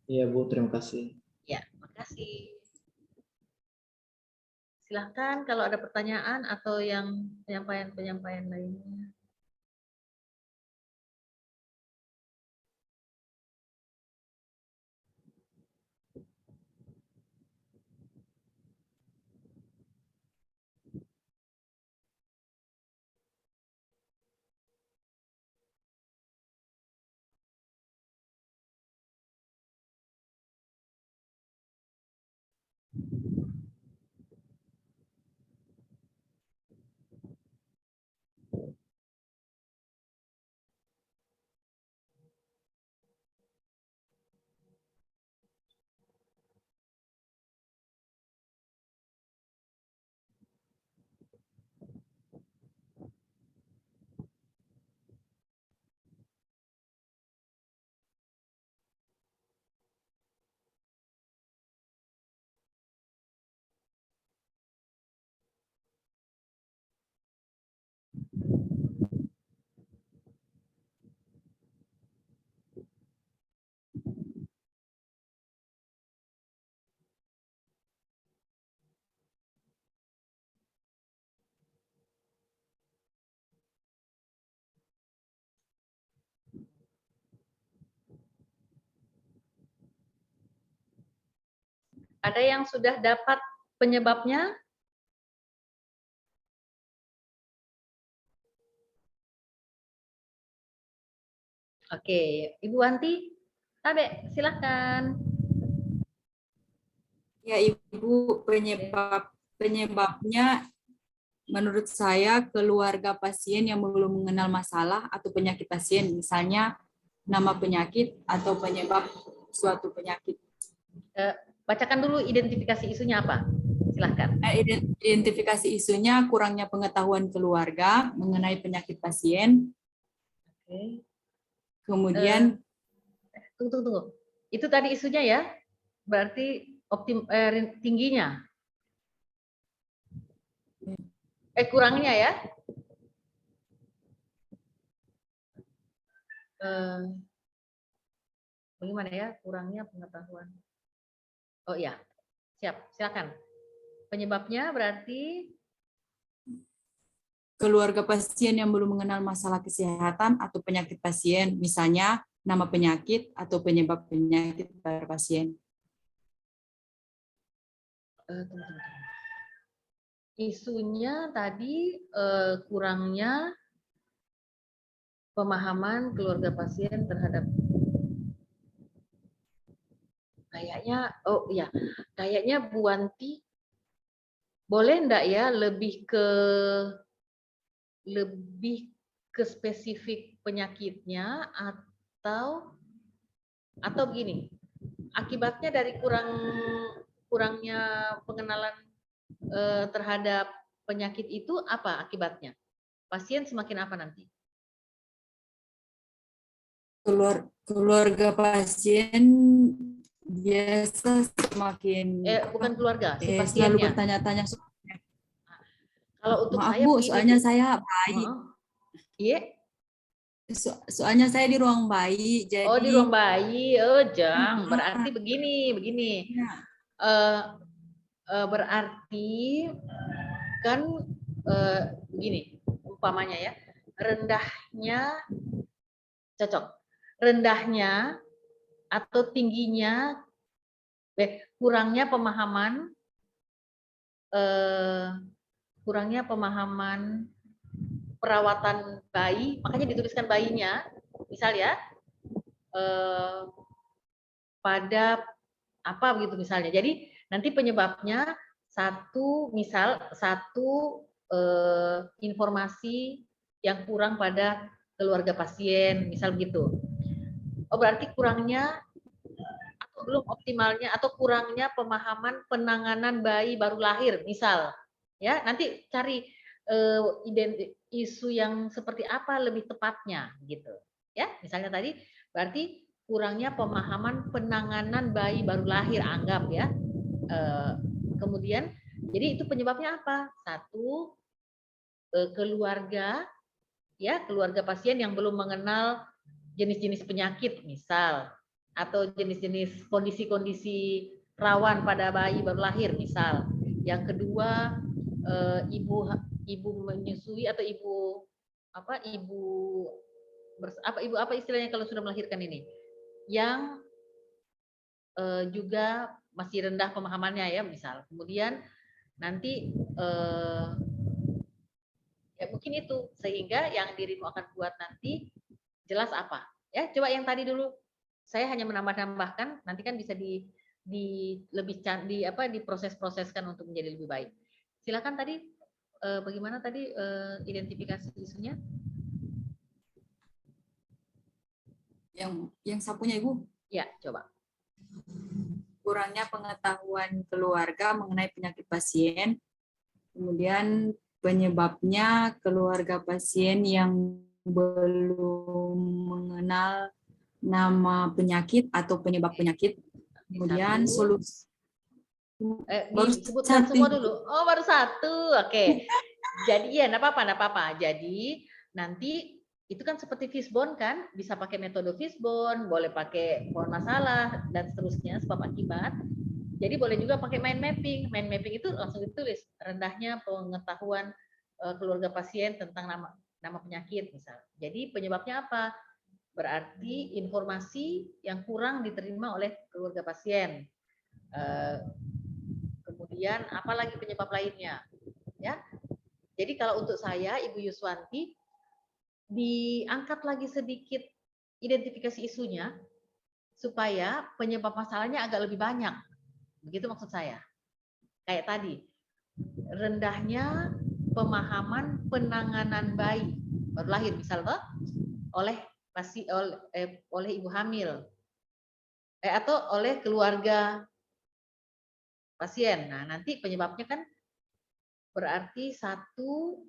[SPEAKER 9] Iya Bu, terima kasih.
[SPEAKER 1] Ya, makasih. Silahkan kalau ada pertanyaan atau yang penyampaian lainnya. Ada yang sudah dapat penyebabnya? Oke, Ibu Wanti, Tabe, silahkan.
[SPEAKER 4] Ya Ibu, penyebab penyebabnya menurut saya keluarga pasien yang belum mengenal masalah atau penyakit pasien, misalnya nama penyakit atau penyebab suatu penyakit.
[SPEAKER 1] Bacakan dulu identifikasi isunya apa? Silahkan.
[SPEAKER 4] Identifikasi isunya kurangnya pengetahuan keluarga mengenai penyakit pasien.
[SPEAKER 1] Oke.
[SPEAKER 4] Kemudian
[SPEAKER 1] tunggu. Itu tadi isunya ya? Berarti tingginya. Kurangnya ya? Bagaimana ya? Kurangnya pengetahuan. Oh iya, siap. Silakan. Penyebabnya berarti
[SPEAKER 4] keluarga pasien yang belum mengenal masalah kesehatan atau penyakit pasien, misalnya nama penyakit atau penyebab penyakit pada pasien.
[SPEAKER 1] Isunya tadi kurangnya pemahaman keluarga pasien terhadap, kayaknya, oh iya, kayaknya Bu Wanti boleh enggak ya lebih ke spesifik penyakitnya, atau begini, akibatnya dari kurangnya pengenalan terhadap penyakit itu apa akibatnya? Pasien semakin apa nanti?
[SPEAKER 4] Keluarga pasien biasa semakin
[SPEAKER 1] bukan keluarga, si pasiennya.
[SPEAKER 4] Selalu bertanya-tanya.
[SPEAKER 1] Kalau untuk
[SPEAKER 4] maaf
[SPEAKER 1] saya
[SPEAKER 4] Bu,
[SPEAKER 1] begini,
[SPEAKER 4] soalnya saya bayi.
[SPEAKER 1] Iya.
[SPEAKER 4] Soalnya saya di ruang bayi, jadi.
[SPEAKER 1] Oh, di ruang bayi. Oh, Jang. Berarti begini. Berarti kan begini, umpamanya ya, rendahnya cocok. Rendahnya atau tingginya, kurangnya pemahaman perawatan bayi, makanya dituliskan bayinya, misal ya, pada apa begitu misalnya. Jadi nanti penyebabnya satu informasi yang kurang pada keluarga pasien, misal begitu. Oh, berarti kurangnya atau belum optimalnya atau kurangnya pemahaman penanganan bayi baru lahir, misal. Ya, nanti cari isu yang seperti apa lebih tepatnya gitu. Ya, misalnya tadi berarti kurangnya pemahaman penanganan bayi baru lahir, anggap ya. Kemudian jadi itu penyebabnya apa? Satu, keluarga pasien yang belum mengenal jenis-jenis penyakit misal, atau jenis-jenis kondisi-kondisi rawan pada bayi baru lahir misal. Yang kedua, ibu menyusui atau ibu apa istilahnya kalau sudah melahirkan ini, yang juga masih rendah pemahamannya ya misal. Kemudian nanti ya mungkin itu, sehingga yang dirimu akan buat nanti jelas apa ya. Coba yang tadi dulu, saya hanya menambahkan, nanti kan bisa diproses-proseskan untuk menjadi lebih baik. Silakan tadi bagaimana tadi identifikasi isunya?
[SPEAKER 4] Yang sapunya Ibu?
[SPEAKER 1] Ya, coba.
[SPEAKER 4] Kurangnya pengetahuan keluarga mengenai penyakit pasien, kemudian penyebabnya keluarga pasien yang belum mengenal nama penyakit atau penyebab penyakit, kemudian solusi.
[SPEAKER 1] Baru sebutkan semua dulu. Oh, baru satu. Oke. Jadi ya, enggak apa-apa. Jadi nanti itu kan seperti fishbone kan, bisa pakai metode fishbone, boleh pakai pohon masalah dan seterusnya, sebab akibat. Jadi boleh juga pakai mind mapping. Mind mapping itu langsung ditulis rendahnya pengetahuan keluarga pasien tentang nama penyakit misal. Jadi penyebabnya apa? Berarti informasi yang kurang diterima oleh keluarga pasien. Kemudian apalagi penyebab lainnya, ya. Jadi kalau untuk saya, Ibu Yuswanti, diangkat lagi sedikit identifikasi isunya supaya penyebab masalahnya agak lebih banyak. Begitu maksud saya. Kayak tadi, rendahnya pemahaman penanganan bayi baru lahir, misalnya oleh oleh ibu hamil atau oleh keluarga pasien. Nah, nanti penyebabnya kan berarti satu,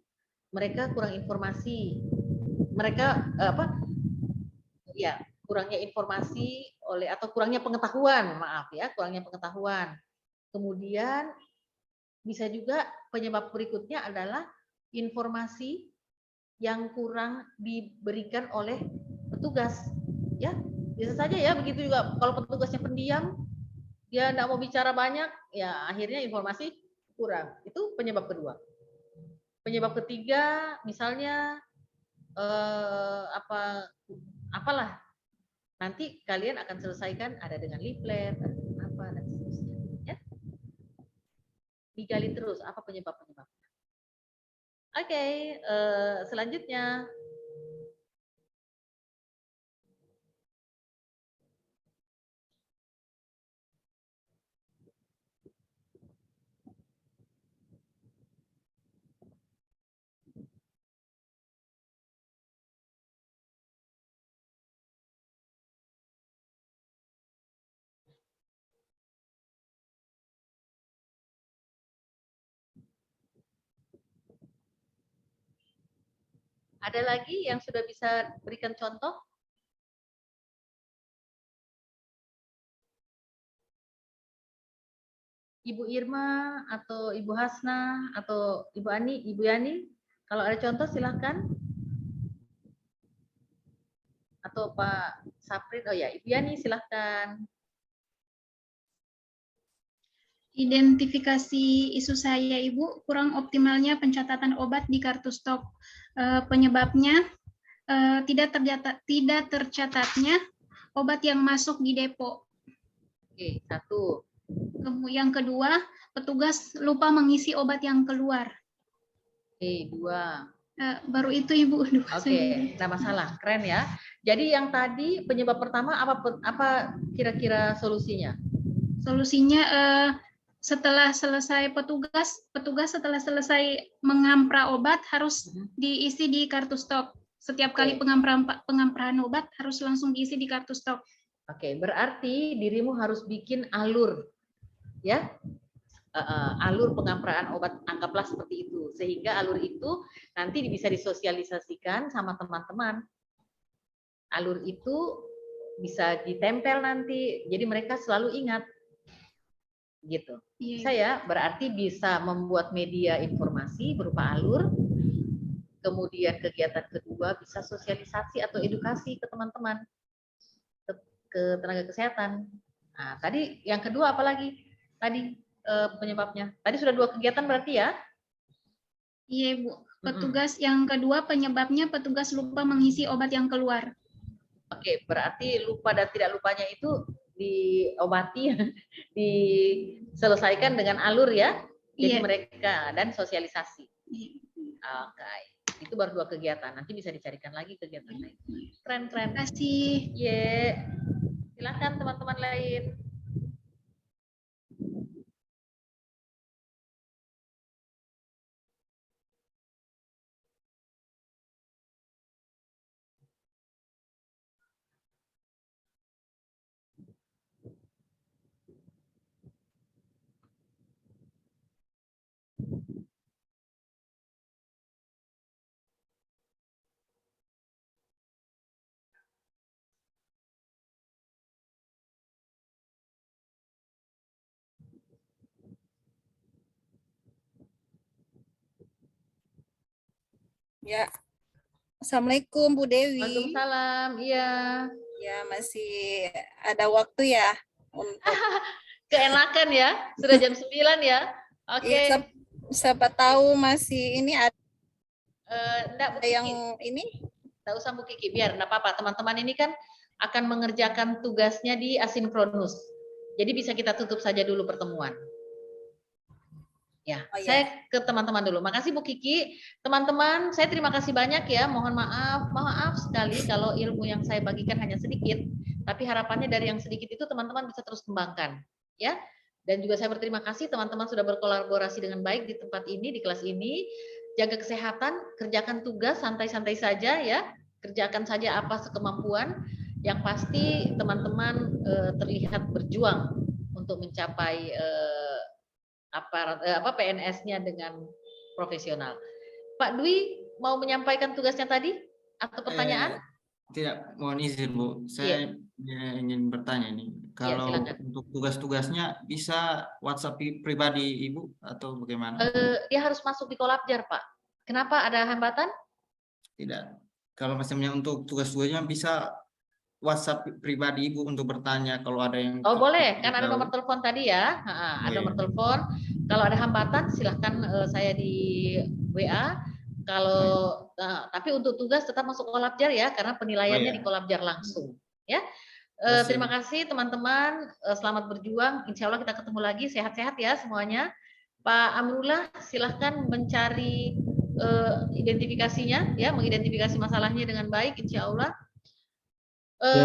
[SPEAKER 1] mereka kurang informasi, mereka kurangnya informasi atau kurangnya pengetahuan, maaf ya, kurangnya pengetahuan. Kemudian bisa juga penyebab berikutnya adalah informasi yang kurang diberikan oleh petugas, ya bisa saja ya begitu juga kalau petugasnya pendiam, dia tidak mau bicara banyak, ya akhirnya informasi kurang. Itu penyebab kedua. Penyebab ketiga misalnya apalah nanti kalian akan selesaikan ada dengan leaflet, ada dengan apa dan seterusnya, ya. Digali terus apa penyebab-penyebabnya. Oke, selanjutnya. Ada lagi yang sudah bisa berikan contoh? Ibu Irma atau Ibu Hasna atau Ibu Ani, Ibu Yani, kalau ada contoh silahkan. Atau Pak Saprin, oh ya Ibu Yani silahkan.
[SPEAKER 2] Identifikasi isu saya Ibu, kurang optimalnya pencatatan obat di kartu stok. Penyebabnya tidak tercatatnya obat yang masuk di depo.
[SPEAKER 1] Oke, satu.
[SPEAKER 2] Yang kedua, petugas lupa mengisi obat yang keluar.
[SPEAKER 1] Oke, dua.
[SPEAKER 2] Baru itu Ibu.
[SPEAKER 1] Oke, tidak masalah, keren ya. Jadi yang tadi penyebab pertama apa kira-kira solusinya?
[SPEAKER 2] Solusinya setelah selesai petugas setelah selesai mengampra obat harus diisi di kartu stok. Setiap kali pengamprahan obat harus langsung diisi di kartu stok.
[SPEAKER 1] Oke, berarti dirimu harus bikin alur, ya, alur pengampraan obat, anggaplah seperti itu, sehingga alur itu nanti bisa disosialisasikan sama teman-teman. Alur itu bisa ditempel nanti, jadi mereka selalu ingat, gitu. Saya berarti bisa membuat media informasi berupa alur. Kemudian kegiatan kedua bisa sosialisasi atau edukasi ke teman-teman, ke tenaga kesehatan. Nah, tadi yang kedua apa lagi? Tadi penyebabnya. Tadi sudah 2 kegiatan berarti ya?
[SPEAKER 2] Iya, Bu. Petugas yang kedua penyebabnya petugas lupa mengisi obat yang keluar.
[SPEAKER 1] Oke, berarti lupa dan tidak lupanya itu diobati, diselesaikan dengan alur ya. Jadi mereka dan sosialisasi. Oke. Itu baru 2 kegiatan. Nanti bisa dicarikan lagi kegiatan lain. Keren.
[SPEAKER 2] Terima kasih.
[SPEAKER 1] Silakan teman-teman lain.
[SPEAKER 11] Ya, Assalamualaikum Bu Dewi.
[SPEAKER 1] Waalaikumsalam, iya.
[SPEAKER 11] Ya, masih ada waktu ya untuk
[SPEAKER 1] keenakan ya, sudah jam 9 ya. Oke.
[SPEAKER 11] Ya, siapa tahu masih ini ada yang ini.
[SPEAKER 1] Tidak usah Bu Kiki, biar enggak apa-apa. Teman-teman ini kan akan mengerjakan tugasnya di asinkronus. Jadi bisa kita tutup saja dulu pertemuan. Ya, saya ke teman-teman dulu. Makasih Bu Kiki. Teman-teman, saya terima kasih banyak ya. Mohon maaf sekali kalau ilmu yang saya bagikan hanya sedikit. Tapi harapannya dari yang sedikit itu teman-teman bisa terus kembangkan. Ya, Dan juga saya berterima kasih teman-teman sudah berkolaborasi dengan baik di tempat ini, di kelas ini. Jaga kesehatan, kerjakan tugas santai-santai saja ya. Kerjakan saja apa sekemampuan. Yang pasti teman-teman terlihat berjuang untuk mencapai PNS-nya dengan profesional. Pak Dwi mau menyampaikan tugasnya tadi atau pertanyaan?
[SPEAKER 7] Tidak, mohon izin Bu, saya ingin bertanya nih. Kalau untuk tugas-tugasnya bisa WhatsApp pribadi Ibu atau bagaimana?
[SPEAKER 1] Dia harus masuk di Kolabjar, Pak. Kenapa, ada hambatan?
[SPEAKER 7] Tidak. Kalau misalnya untuk tugas-tugasnya bisa WhatsApp pribadi Ibu untuk bertanya kalau ada yang...
[SPEAKER 1] Oh boleh, kan ada nomor telepon tadi ya. Ada nomor telepon. Kalau ada hambatan silahkan saya di WA. Kalau tapi untuk tugas tetap masuk Kolabjar ya, karena penilaiannya di Kolabjar langsung. Ya. Terima kasih teman-teman. Selamat berjuang. Insya Allah kita ketemu lagi. Sehat-sehat ya semuanya. Pak Amrullah silahkan mencari identifikasinya, ya, mengidentifikasi masalahnya dengan baik. Insya Allah.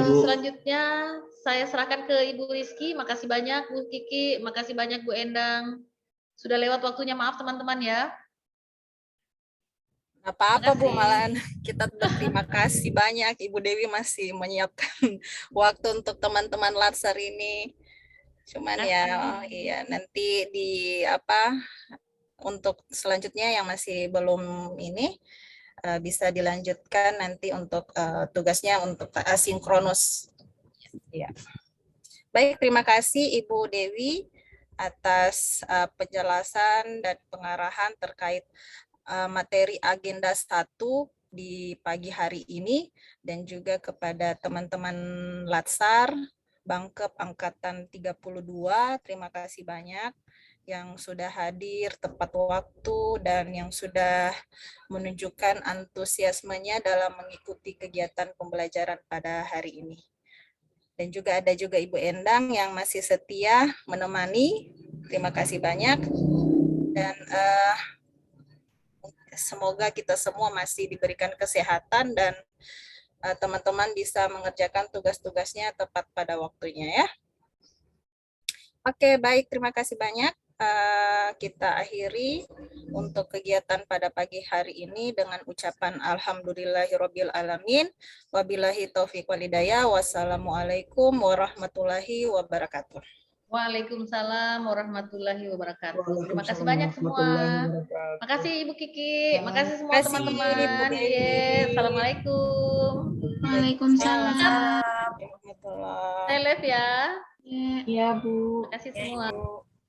[SPEAKER 1] Selanjutnya saya serahkan ke Ibu Rizky. Makasih banyak Bu Kiki, makasih banyak Bu Endang. Sudah lewat waktunya, maaf teman-teman ya.
[SPEAKER 11] Apa-apa Bu, malahan kita berterima kasih banyak Ibu Dewi masih menyiapkan waktu untuk teman-teman Latsar ini. Cuman ya iya nanti di untuk selanjutnya yang masih belum ini bisa dilanjutkan nanti untuk tugasnya untuk asinkronus. Ya. Baik, terima kasih Ibu Dewi atas penjelasan dan pengarahan terkait materi agenda 1 di pagi hari ini, dan juga kepada teman-teman Latsar Bangkep Angkatan 32, terima kasih banyak yang sudah hadir tepat waktu dan yang sudah menunjukkan antusiasmenya dalam mengikuti kegiatan pembelajaran pada hari ini. Dan juga ada juga Ibu Endang yang masih setia menemani, terima kasih banyak. Dan semoga kita semua masih diberikan kesehatan dan teman-teman bisa mengerjakan tugas-tugasnya tepat pada waktunya ya. Oke, baik, terima kasih banyak. Kita akhiri untuk kegiatan pada pagi hari ini dengan ucapan alhamdulillahirabbil alamin, wabillahi taufiq wal hidayah, wassalamualaikum warahmatullahi wabarakatuh.
[SPEAKER 1] Waalaikumsalam warahmatullahi wabarakatuh. Terima kasih banyak semua. Makasih Ibu Kiki, makasih semua teman-teman. Assalamualaikum.
[SPEAKER 2] Waalaikumsalam.
[SPEAKER 1] Saya live ya.
[SPEAKER 6] Iya Bu.
[SPEAKER 1] Terima kasih semua.